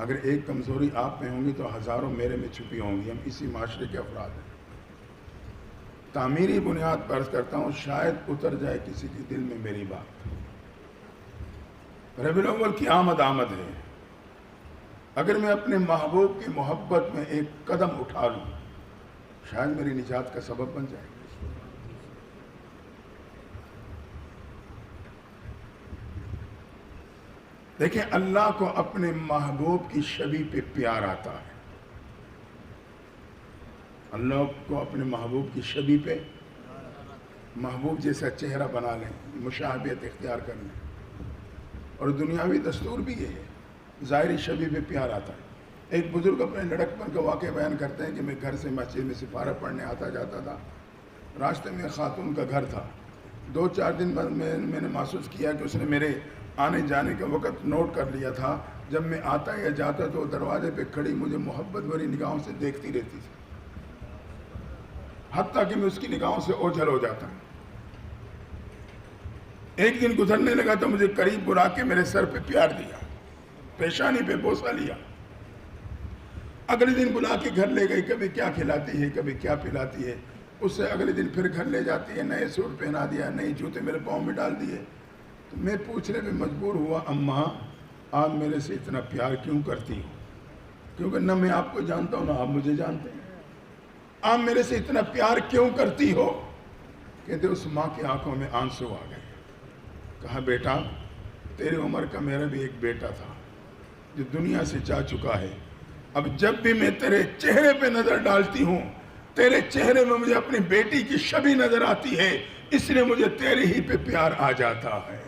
Speaker 1: اگر ایک کمزوری آپ میں ہوں گی تو ہزاروں میرے میں چھپی ہوں گی. ہم اسی معاشرے کے افراد ہیں. تعمیری بنیاد پر عرض کرتا ہوں، شاید اتر جائے کسی کے دل میں میری بات. ربیع الاول کی آمد ہے. اگر میں اپنے محبوب کی محبت میں ایک قدم اٹھا لوں، شاید میری نجات کا سبب بن جائے. دیکھیں، اللہ کو اپنے محبوب کی شبیہ پہ پیار آتا ہے. اللہ کو اپنے محبوب کی شبیہ پہ، محبوب جیسا چہرہ بنا لیں، مشابہت اختیار کر لیں. اور دنیاوی دستور بھی یہ ہے، ظاہری شبیہ پہ پیار آتا ہے. ایک بزرگ اپنے لڑکپن کا واقعہ بیان کرتے ہیں کہ میں گھر سے مسجد میں سپارہ پڑھنے آتا جاتا تھا. راستے میں خاتون کا گھر تھا. 2-4 دن بعد میں نے محسوس کیا کہ اس نے میرے آنے جانے کا وقت نوٹ کر لیا تھا. جب میں آتا یا جاتا تو دروازے پہ کھڑی مجھے محبت بھری نگاہوں سے دیکھتی رہتی تھی، حتیٰ کہ میں اس کی نگاہوں سے اوجھل ہو جاتا. ایک دن گزرنے لگا تو مجھے قریب بلا کے میرے سر پہ پیار دیا، پیشانی پہ بوسہ لیا. اگلے دن بلا کے گھر لے گئی، کبھی کیا کھلاتی ہے، کبھی کیا پلاتی ہے. اس سے اگلے دن پھر گھر لے جاتی ہے، نئے سوٹ پہنا دیا، نئے جوتے میرے پاؤں میں ڈال دیے. تو میں پوچھنے میں مجبور ہوا، اماں آپ میرے سے اتنا پیار کیوں کرتی ہو؟ کیونکہ نہ میں آپ کو جانتا ہوں نہ آپ مجھے جانتے ہیں. آپ میرے سے اتنا پیار کیوں کرتی ہو؟ کہتے اس ماں کی آنکھوں میں آنسو آ گئے. کہا بیٹا، تیری عمر کا میرا بھی ایک بیٹا تھا جو دنیا سے جا چکا ہے. اب جب بھی میں تیرے چہرے پہ نظر ڈالتی ہوں، تیرے چہرے میں مجھے اپنی بیٹی کی شبیہ نظر آتی ہے، اس لیے مجھے تیرے ہی پہ پیار آ جاتا ہے.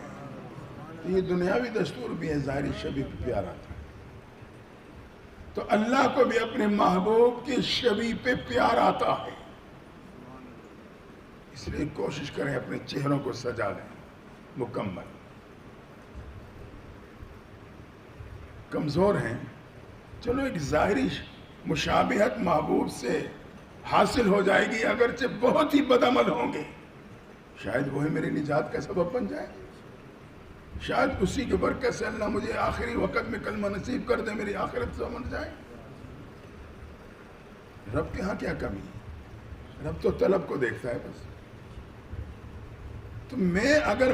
Speaker 1: یہ دنیاوی دستور بھی ہے، ظاہری شبیہ پہ پیار آتا ہے. تو اللہ کو بھی اپنے محبوب کی شبیہ پہ پیار آتا ہے. اس لیے کوشش کریں اپنے چہروں کو سجا لیں مکمل. کمزور ہیں، چلو ایک ظاہری مشابہت محبوب سے حاصل ہو جائے گی، اگرچہ بہت ہی بدعمل ہوں گے. شاید وہی میری نجات کا سبب بن جائے. شاید اسی کے برکت سے اللہ مجھے آخری وقت میں کلمہ نصیب کر دے، میری آخرت سمجھ جائے. رب کے ہاں کیا کمی ہے؟ رب تو طلب کو دیکھتا ہے بس. تو میں اگر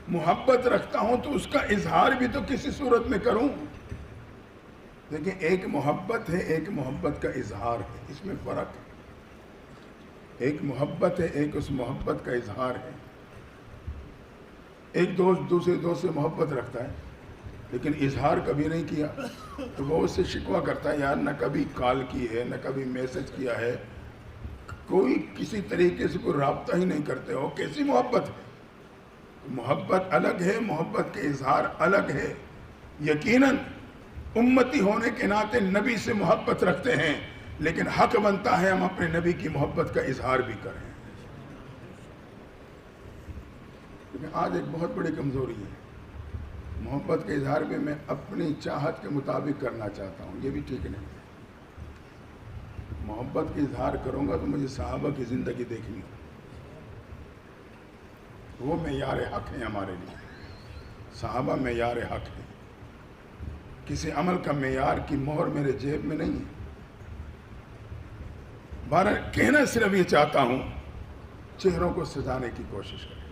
Speaker 1: محبت رکھتا ہوں تو اس کا اظہار بھی تو کسی صورت میں کروں. دیکھیں، ایک محبت ہے، ایک محبت کا اظہار ہے، اس میں فرق ہے. ایک محبت ہے، ایک اس محبت کا اظہار ہے. ایک دوست دوسرے دوست سے محبت رکھتا ہے لیکن اظہار کبھی نہیں کیا تو وہ اس سے شکوہ کرتا ہے، یار نہ کبھی کال کی ہے، نہ کبھی میسج کیا ہے، کوئی کسی طریقے سے کوئی رابطہ ہی نہیں کرتے ہو، کیسی محبت ہے؟ محبت الگ ہے، محبت کے اظہار الگ ہے۔ یقیناً امتی ہونے کے ناطے نبی سے محبت رکھتے ہیں، لیکن حق بنتا ہے ہم اپنے نبی کی محبت کا اظہار بھی کریں۔ لیکن آج ایک بہت بڑی کمزوری ہے، محبت کے اظہار بھی میں اپنی چاہت کے مطابق کرنا چاہتا ہوں، یہ بھی ٹھیک نہیں۔ محبت کے اظہار کروں گا تو مجھے صحابہ کی زندگی دیکھنی ہو، وہ معیار حق ہیں ہمارے لیے۔ صحابہ معیار حق ہیں، کسی عمل کا معیار کی مہر میرے جیب میں نہیں ہے۔ بہرحال کہنا صرف یہ چاہتا ہوں، چہروں کو سجانے کی کوشش کریں۔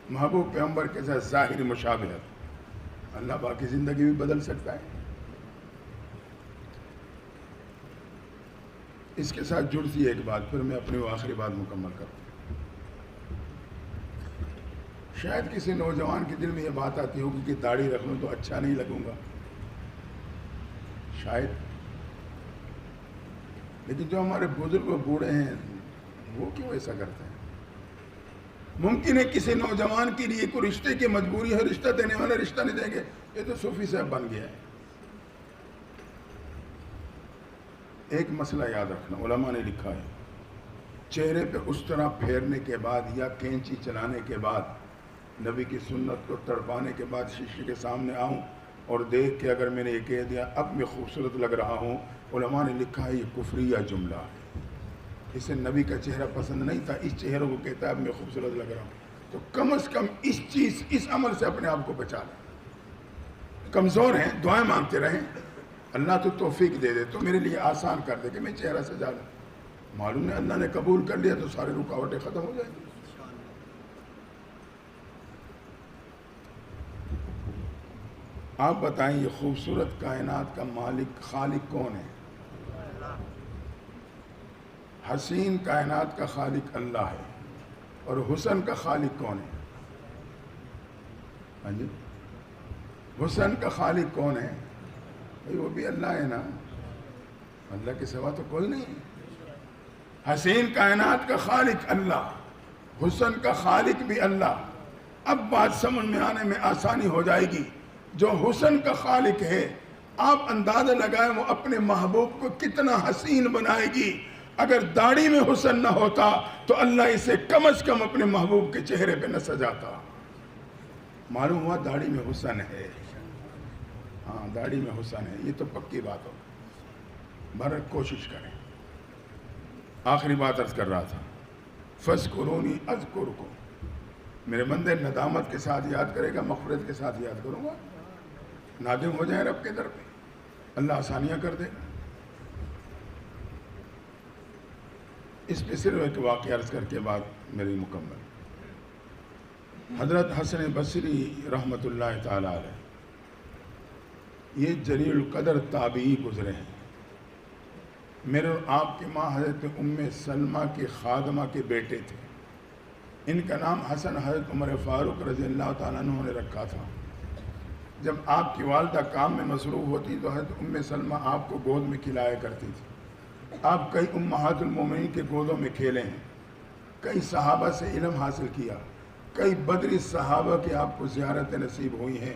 Speaker 1: محبوب پیغمبر کے ساتھ ظاہری مشابہت، اللہ باقی زندگی بھی بدل سکتا ہے۔ اس کے ساتھ جڑتی ہے ایک بات، پھر میں اپنی وہ آخری بات مکمل کرتا ہوں۔ شاید کسی نوجوان کے دل میں یہ بات آتی ہوگی کہ داڑھی رکھ لوں تو اچھا نہیں لگوں گا، شاید، لیکن جو ہمارے بزرگ و بوڑھے ہیں وہ کیوں ایسا کرتے ہیں؟ ممکن ہے کسی نوجوان کے لیے کوئی رشتے کی مجبوری ہے، رشتہ دینے والا رشتہ نہیں دیں گے، یہ تو صوفی صاحب بن گیا ہے۔ ایک مسئلہ یاد رکھنا، علماء نے لکھا ہے، چہرے پہ اس طرح پھیرنے کے بعد یا کینچی چلانے کے بعد، نبی کی سنت کو تڑپانے کے بعد شیشے کے سامنے آؤں اور دیکھ کے اگر میں نے یہ کہہ دیا اب میں خوبصورت لگ رہا ہوں، علماء نے لکھا ہے یہ کفریہ جملہ ہے۔ اسے نبی کا چہرہ پسند نہیں تھا، اس چہرے کو کہتا ہے اب میں خوبصورت لگ رہا ہوں، تو کم از کم اس عمل سے اپنے آپ کو بچا لیں۔ کمزور ہیں، دعائیں مانگتے رہیں، اللہ تو توفیق دے دے تو میرے لیے آسان کر دے کہ میں چہرہ سجا لوں۔ معلوم ہے اللہ نے قبول کر لیا تو سارے رکاوٹیں ختم ہو جائیں گی۔ آپ بتائیں یہ خوبصورت کائنات کا مالک خالق کون ہے؟ حسین کائنات کا خالق اللہ ہے، اور حسن کا خالق کون ہے؟ ہاں جی، حسن کا خالق کون ہے؟ بھئی وہ بھی اللہ ہے نا، اللہ کے سوا تو کوئی نہیں ہے۔ حسین کائنات کا خالق اللہ، حسن کا خالق بھی اللہ۔ اب بات سمجھ میں آنے میں آسانی ہو جائے گی۔ جو حسن کا خالق ہے، آپ اندازہ لگائیں وہ اپنے محبوب کو کتنا حسین بنائے گی۔ اگر داڑھی میں حسن نہ ہوتا تو اللہ اسے کم از کم اپنے محبوب کے چہرے پہ نہ سجاتا۔ معلوم ہوا داڑھی میں حسن ہے، ہاں داڑھی میں حسن ہے، یہ تو پکی بات ہو۔ بہرحال کوشش کریں۔ آخری بات عرض کر رہا تھا، فَاذْكُرُونِي أَذْكُرْكُمْ، میرے بندے ندامت کے ساتھ یاد کرے گا، مغفرت کے ساتھ یاد کروں گا، نادم ہو جائیں رب کے در پہ، اللہ آسانیاں کر دے گا۔ اس پہ صرف ایک واقعہ عرض کر کے بعد میری مکمل۔ حضرت حسن بصری رحمۃ اللہ تعالی علیہ، یہ جلیل القدر تابعی گزرے ہیں۔ میرے اور آپ کی ماں حضرت ام سلمہ کے خادمہ کے بیٹے تھے، ان کا نام حسن حضرت عمر فاروق رضی اللہ تعالیٰ عنہ نے رکھا تھا۔ جب آپ کی والدہ کام میں مصروف ہوتی تو حضرت ام سلمہ آپ کو گود میں کھلایا کرتی تھی۔ آپ کئی امہات المومنین کے گودوں میں کھیلے ہیں، کئی صحابہ سے علم حاصل کیا، کئی بدری صحابہ کی آپ کو زیارت نصیب ہوئی ہیں،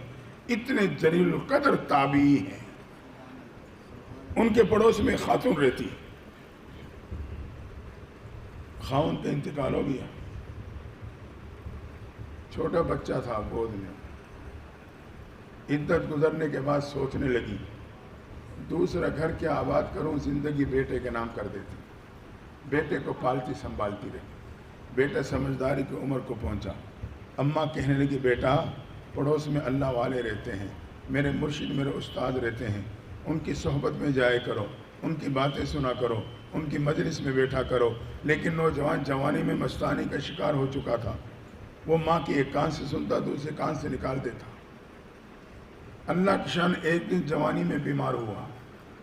Speaker 1: اتنے جلیل القدر تابعی ہیں۔ ان کے پڑوس میں خاتون رہتی، خاون کا انتقال ہو گیا، چھوٹا بچہ تھا گود میں، عدت گزرنے کے بعد سوچنے لگی دوسرا گھر کیا آباد کروں، زندگی بیٹے کے نام کر دیتی، بیٹے کو پالتی سنبھالتی رہی۔ بیٹا سمجھداری کی عمر کو پہنچا، اماں کہنے لگی بیٹا پڑوس میں اللہ والے رہتے ہیں، میرے مرشد میرے استاد رہتے ہیں، ان کی صحبت میں جائے کرو، ان کی باتیں سنا کرو، ان کی مجلس میں بیٹھا کرو۔ لیکن نوجوان جوانی میں مستانی کا شکار ہو چکا تھا، وہ ماں کی ایک کان سے سنتا دوسرے کان سے نکال دیتا۔ اللہ کی شان ایک دن جوانی میں بیمار ہوا،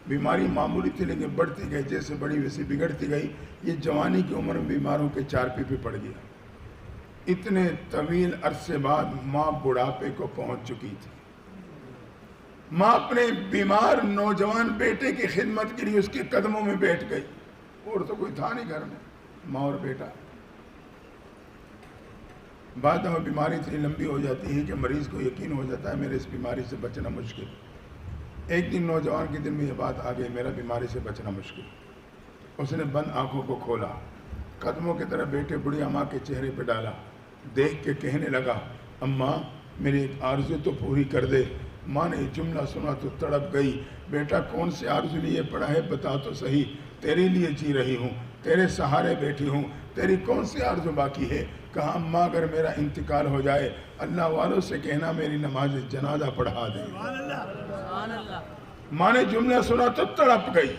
Speaker 1: بیماری معمولی تھی لیکن بڑھتی گئی، جیسے بڑی ویسے بگڑتی گئی، یہ جوانی کی عمر میں بیماروں کے چارپے پہ پڑ گیا۔ اتنے طویل عرصے بعد ماں بڑھاپے کو پہنچ چکی تھی، ماں اپنے بیمار نوجوان بیٹے کی خدمت کے لیے اس کے قدموں میں بیٹھ گئی، اور تو کوئی تھا نہیں گھر میں، ماں اور بیٹا۔ بعد میں بیماری اتنی لمبی ہو جاتی ہے کہ مریض کو یقین ہو جاتا ہے میرے اس بیماری سے بچنا مشکل۔ ایک دن نوجوان کے دل میں یہ بات آ گئی میرا بیماری سے بچنا مشکل۔ اس نے بند آنکھوں کو کھولا، قدموں کی طرف بیٹے بڑھی اماں کے چہرے پہ ڈالا، دیکھ کے کہنے لگا اماں میری ایک آرزو تو پوری کر دے۔ ماں نے یہ جملہ سنا تو تڑپ گئی، بیٹا کون سی آرزو لیے پڑا ہے بتا تو صحیح، تیرے لیے جی رہی ہوں، تیرے سہارے بیٹھی ہوں، تیری کون سی آرزو باقی ہے؟ کہا اماں اگر میرا انتقال ہو جائے اللہ والوں سے کہنا میری نماز جنازہ پڑھا دے۔ ماں نے جملہ سنا تو تڑپ گئی،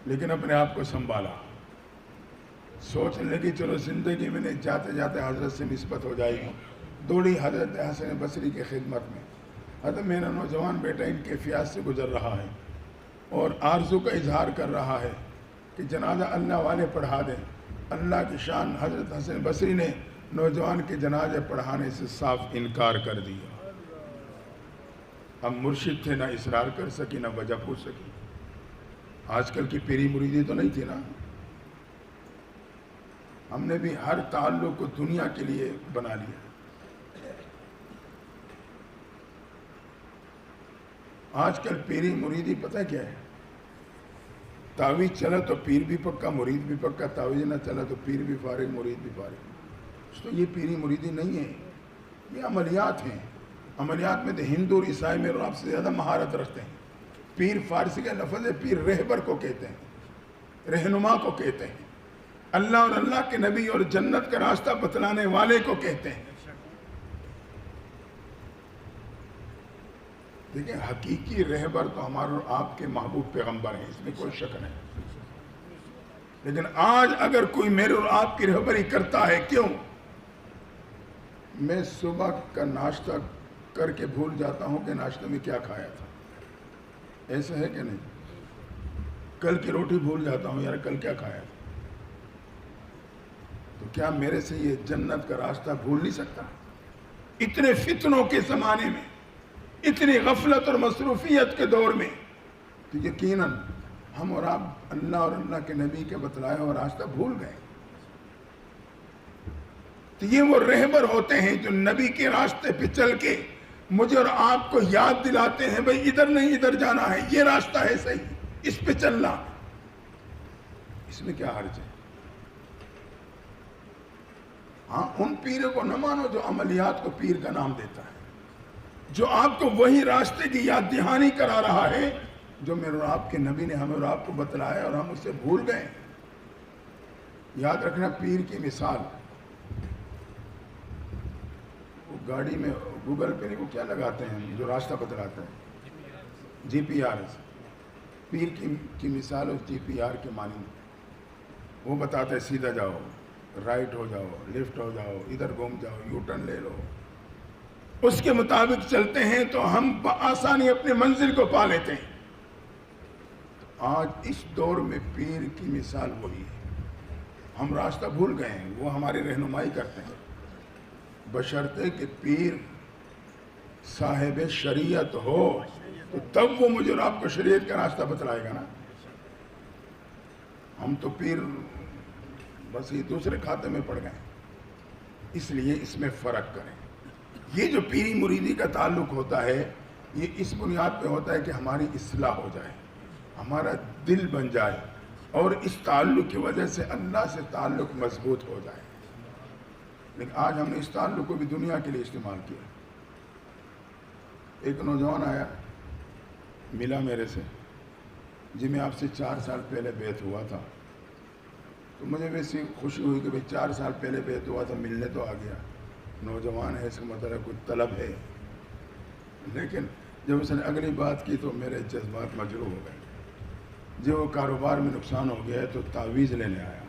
Speaker 1: لیکن اپنے آپ کو سنبھالا، سوچنے لگی چلو زندگی میں نہیں جاتے جاتے حضرت سے نسبت ہو جائے گی۔ دوڑی حضرت حسن بصری کی خدمت میں، حضرت میرا نوجوان بیٹا ان کیفیات سے گزر رہا ہے اور آرزو کا اظہار کر رہا ہے کہ جنازہ اللہ والے پڑھا دیں۔ اللہ کی شان، حضرت حسن بصری نے نوجوان کے جنازے پڑھانے سے صاف انکار کر دیا۔ اب مرشد تھے، نہ اصرار کر سکی نہ وجہ پوچھ سکی۔ آج کل کی پیری مریدی تو نہیں تھی نا، ہم نے بھی ہر تعلق کو دنیا کے لیے بنا لیا۔ آج کل پیری مریدی پتہ کیا ہے؟ تعویذ چلا تو پیر بھی پکا مرید بھی پکا، تعویذ نہ چلا تو پیر بھی فارغ مرید بھی فارغ۔ تو یہ پیری مریدی نہیں ہے، یہ عملیات ہیں۔ عملیات میں تو ہندو اور عیسائی میں آپ سے زیادہ مہارت رکھتے ہیں۔ پیر فارسی کا لفظ ہے، پیر رہبر کو کہتے ہیں، رہنما کو کہتے ہیں، اللہ اور اللہ کے نبی اور جنت کا راستہ بتلانے والے کو کہتے ہیں۔ دیکھیں حقیقی رہبر تو ہمارے اور آپ کے محبوب پیغمبر ہیں، اس میں کوئی شک نہیں۔ لیکن آج اگر کوئی میرے اور آپ کی رہبری کرتا ہے، کیوں؟ میں صبح کا ناشتہ کر کے بھول جاتا ہوں کہ ناشتہ میں کیا کھایا تھا، ایسا ہے کہ نہیں؟ کل کی روٹی بھول جاتا ہوں، یار کل کیا کھایا تھا۔ تو کیا میرے سے یہ جنت کا راستہ بھول نہیں سکتا؟ اتنے فتنوں کے زمانے میں، اتنی غفلت اور مصروفیت کے دور میں، تو یقیناً ہم اور آپ اللہ اور اللہ کے نبی کے بتلایا ہوا راستہ بھول گئے۔ تو یہ وہ رہبر ہوتے ہیں جو نبی کے راستے پہ چل کے مجھے اور آپ کو یاد دلاتے ہیں بھئی ادھر نہیں ادھر جانا ہے، یہ راستہ ہے صحیح، اس پہ چلنا۔ اس میں کیا حرج ہے؟ ہاں ان پیروں کو نہ مانو جو عملیات کو پیر کا نام دیتا ہے، جو آپ کو وہی راستے کی یاد دہانی کرا رہا ہے جو میرے اور آپ کے نبی نے ہمیں اور آپ کو بتلایا اور ہم اسے بھول گئے۔ یاد رکھنا پیر کی مثال، وہ گاڑی میں گوگل پہ وہ کیا لگاتے ہیں جو راستہ بتلاتا ہے، جی پی آر۔ پیر کی مثال اس جی پی آر کے معنی، وہ بتاتا ہے سیدھا جاؤ، رائٹ ہو جاؤ، لیفٹ ہو جاؤ، ادھر گھوم جاؤ، یو ٹرن لے لو۔ اس کے مطابق چلتے ہیں تو ہم بآسانی اپنے منزل کو پا لیتے ہیں۔ آج اس دور میں پیر کی مثال وہی ہے، ہم راستہ بھول گئے ہیں، وہ ہماری رہنمائی کرتے ہیں، بشرطے کہ پیر صاحب شریعت ہو تو تب وہ مجھے اور آپ کو شریعت کا راستہ بتلائے گا نا۔ ہم تو پیر بس یہ دوسرے کھاتے میں پڑ گئے، اس لیے اس میں فرق کریں۔ یہ جو پیری مریدی کا تعلق ہوتا ہے یہ اس بنیاد پہ ہوتا ہے کہ ہماری اصلاح ہو جائے، ہمارا دل بن جائے اور اس تعلق کی وجہ سے اللہ سے تعلق مضبوط ہو جائے۔ لیکن آج ہم نے اس تعلق کو بھی دنیا کے لیے استعمال کیا۔ ایک نوجوان آیا ملا میرے سے، جی میں آپ سے 4 سال پہلے بیعت ہوا تھا، تو مجھے ویسی خوشی ہوئی کہ 4 سال پہلے بیعت ہوا تھا، ملنے تو آ گیا، نوجوان ہے اس کا مطلب کوئی طلب ہے۔ لیکن جب اس نے اگلی بات کی تو میرے جذبات مجروح ہو گئے، جو وہ کاروبار میں نقصان ہو گیا ہے تو تعویذ لینے آیا۔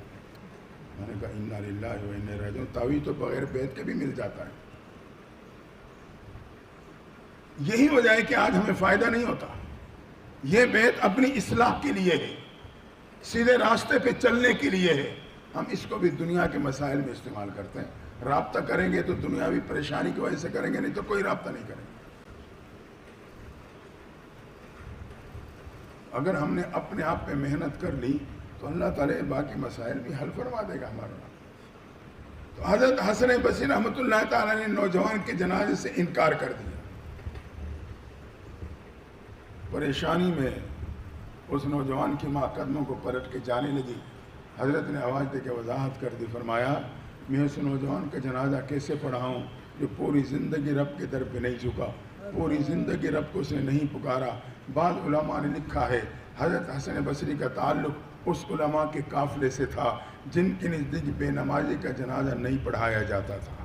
Speaker 1: میں نے کہا انا للہ و انا راجعون، تعویذ تو بغیر بیعت کے بھی مل جاتا ہے۔ یہی وجہ ہے کہ آج ہمیں فائدہ نہیں ہوتا۔ یہ بیعت اپنی اصلاح کے لیے ہے، سیدھے راستے پہ چلنے کے لیے ہے، ہم اس کو بھی دنیا کے مسائل میں استعمال کرتے ہیں۔ رابطہ کریں گے تو دنیاوی پریشانی کی وجہ سے کریں گے، نہیں تو کوئی رابطہ نہیں کریں گے۔ اگر ہم نے اپنے آپ پہ محنت کر لی تو اللہ تعالیٰ باقی مسائل بھی حل فرما دے گا ہمارا۔ تو حضرت حسن بصری رحمۃ اللہ تعالیٰ نے نوجوان کے جنازے سے انکار کر دیا۔ پریشانی میں اس نوجوان کی ماں قدموں کو پلٹ کے جانے لگی۔ حضرت نے آواز دے کے وضاحت کر دی، فرمایا میں اس نوجوان کا جنازہ کیسے پڑھاؤں جو پوری زندگی رب کے در پہ نہیں جھکا، پوری زندگی رب کو اس نے نہیں پکارا۔ بعض علماء نے لکھا ہے حضرت حسن بصری کا تعلق اس علماء کے قافلے سے تھا جن کے نزدیک بے نمازی کا جنازہ نہیں پڑھایا جاتا تھا۔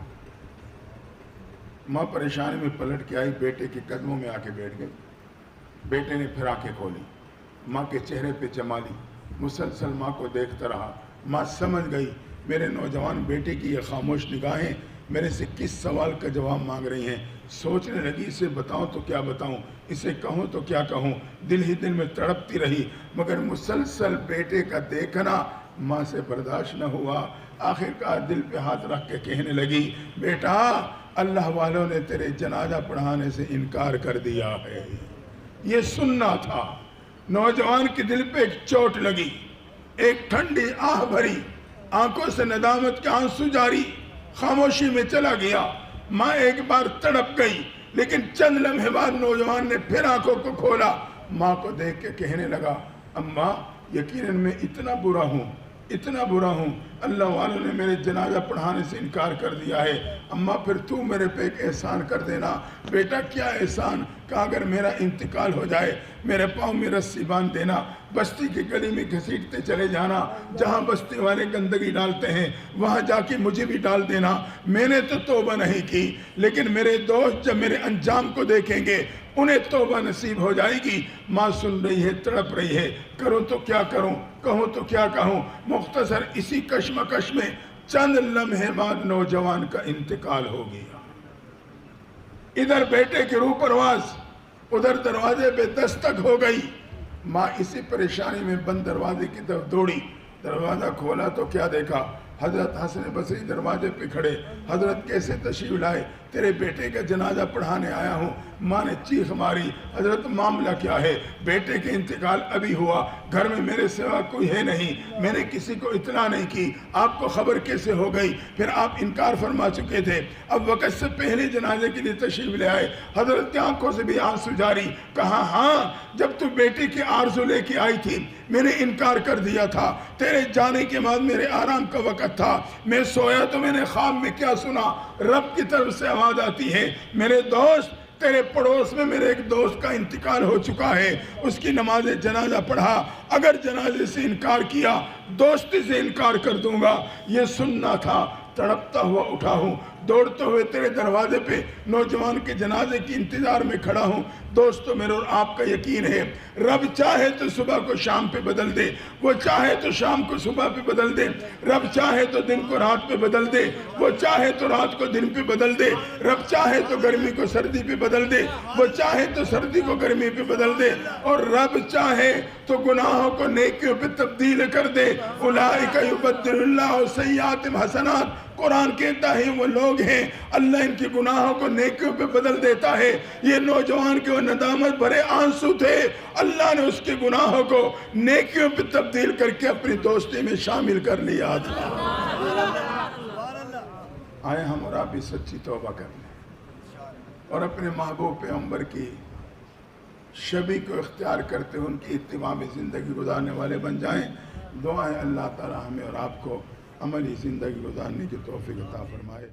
Speaker 1: ماں پریشانی میں پلٹ کے آئی، بیٹے کے قدموں میں آ کے بیٹھ گئی۔ بیٹے نے پھر آنکھیں کھولی، ماں کے چہرے پہ جمالی، مسلسل ماں کو دیکھتا رہا۔ ماں سمجھ گئی میرے نوجوان بیٹے کی یہ خاموش نگاہیں میرے سے کس سوال کا جواب مانگ رہی ہیں۔ سوچنے لگی اسے بتاؤں تو کیا بتاؤں، اسے کہوں تو کیا کہوں۔ دل ہی دل میں تڑپتی رہی، مگر مسلسل بیٹے کا دیکھنا ماں سے برداشت نہ ہوا۔ آخر کار دل پہ ہاتھ رکھ کے کہنے لگی، بیٹا اللہ والوں نے تیرے جنازہ پڑھانے سے انکار کر دیا ہے۔ یہ سننا تھا۔ نوجوان کے دل پہ ایک چوٹ لگی، ایک ٹھنڈی آہ بھری، آنکھوں سے ندامت کے آنسو جاری، خاموشی میں چلا گیا۔ ماں ایک بار تڑپ گئی، لیکن چند لمحے بعد نوجوان نے پھر آنکھوں کو کھولا، ماں کو دیکھ کے کہنے لگا، اماں یقیناً میں اتنا برا ہوں، اللہ والوں نے میرے جنازہ پڑھانے سے انکار کر دیا ہے۔ اماں پھر تو میرے پہ ایک احسان کر دینا۔ بیٹا کیا احسان؟ کہا اگر میرا انتقال ہو جائے میرے پاؤں میں رسی باندھ دینا، بستی کی گلی میں گھسیٹتے چلے جانا، جہاں بستی والے گندگی ڈالتے ہیں وہاں جا کے مجھے بھی ڈال دینا۔ میں نے تو توبہ نہیں کی، لیکن میرے دوست جب میرے انجام کو دیکھیں گے انہیں توبہ نصیب ہو جائے گی۔ ماں سن رہی ہے، تڑپ رہی ہے، کروں تو کیا کروں، کہوں تو کیا کہوں۔ مختصر اسی کشمکش میں چند لمحے بعد نوجوان کا انتقال ہو گیا۔ ادھر بیٹے کی روح پرواز، ادھر دروازے پہ دستک ہو گئی۔ ماں اسی پریشانی میں بند دروازے کی طرف دوڑی۔ دروازہ کھولا تو کیا دیکھا، حضرت حسن بصری دروازے پہ کھڑے۔ حضرت کیسے تشریف لائے؟ تیرے بیٹے کا جنازہ پڑھانے آیا ہوں۔ ماں نے چیخ ماری، حضرت معاملہ کیا ہے؟ بیٹے کے انتقال ابھی ہوا، گھر میں میرے سوا کوئی ہے نہیں، میں نے کسی کو اطلاع نہیں کی، آپ کو خبر کیسے ہو گئی؟ پھر آپ انکار فرما چکے تھے، اب وقت سے پہلے جنازے کے لیے تشریف لے آئے۔ حضرت کی آنکھوں سے بھی آنسو جاری۔ کہا ہاں، جب تو بیٹے کی آرزو لے کے آئی تھی میں نے انکار کر دیا تھا، تیرے جانے کے بعد میرے آرام کا وقت تھا، میں سویا تو میں نے خواب میں کیا سنا، رب کی طرف سے آواز آتی ہے، میرے دوست تیرے پڑوس میں میرے ایک دوست کا انتقال ہو چکا ہے، اس کی نماز جنازہ پڑھا، اگر جنازے سے انکار کیا دوستی سے انکار کر دوں گا۔ یہ سننا تھا۔ تڑپتا ہوا اٹھا ہوں، دوڑتے ہوئے تیرے دروازے پہ نوجوان کے جنازے کی انتظار میں کھڑا ہوں۔ دوستو میرے اور آپ کا یقین ہے رب چاہے تو صبح کو شام پہ بدل دے، وہ چاہے تو شام کو صبح پہ بدل دے، رب چاہے تو دن کو رات پہ بدل دے، وہ چاہے تو رات کو دن پہ بدل دے، رب چاہے تو گرمی کو سردی پہ بدل دے، وہ چاہے تو سردی کو گرمی پہ بدل دے، اور رب چاہے تو گناہوں کو نیکیوں پہ تبدیل کر دے۔ اولئک یبدل اللہ سیئاتہم حسنات، قرآن کہتا ہے وہ لوگ ہیں اللہ ان کی گناہوں کو نیکیوں پہ بدل دیتا ہے۔ یہ نوجوان کے وہ ندامت بھرے آنسو تھے، اللہ نے اس کے گناہوں کو نیکیوں پہ تبدیل کر کے اپنی دوستی میں شامل کر لیا تھا۔ آئے ہم اور آپ بھی سچی توبہ کر لیں اور اپنے محبوب پیغمبر کی شبیہ کو اختیار کرتے ہوئے ان کی اتباع میں زندگی گزارنے والے بن جائیں۔ دعائیں اللہ تعالی ہمیں اور آپ کو عملی زندگی گزارنے کی توفیق عطا فرمائے۔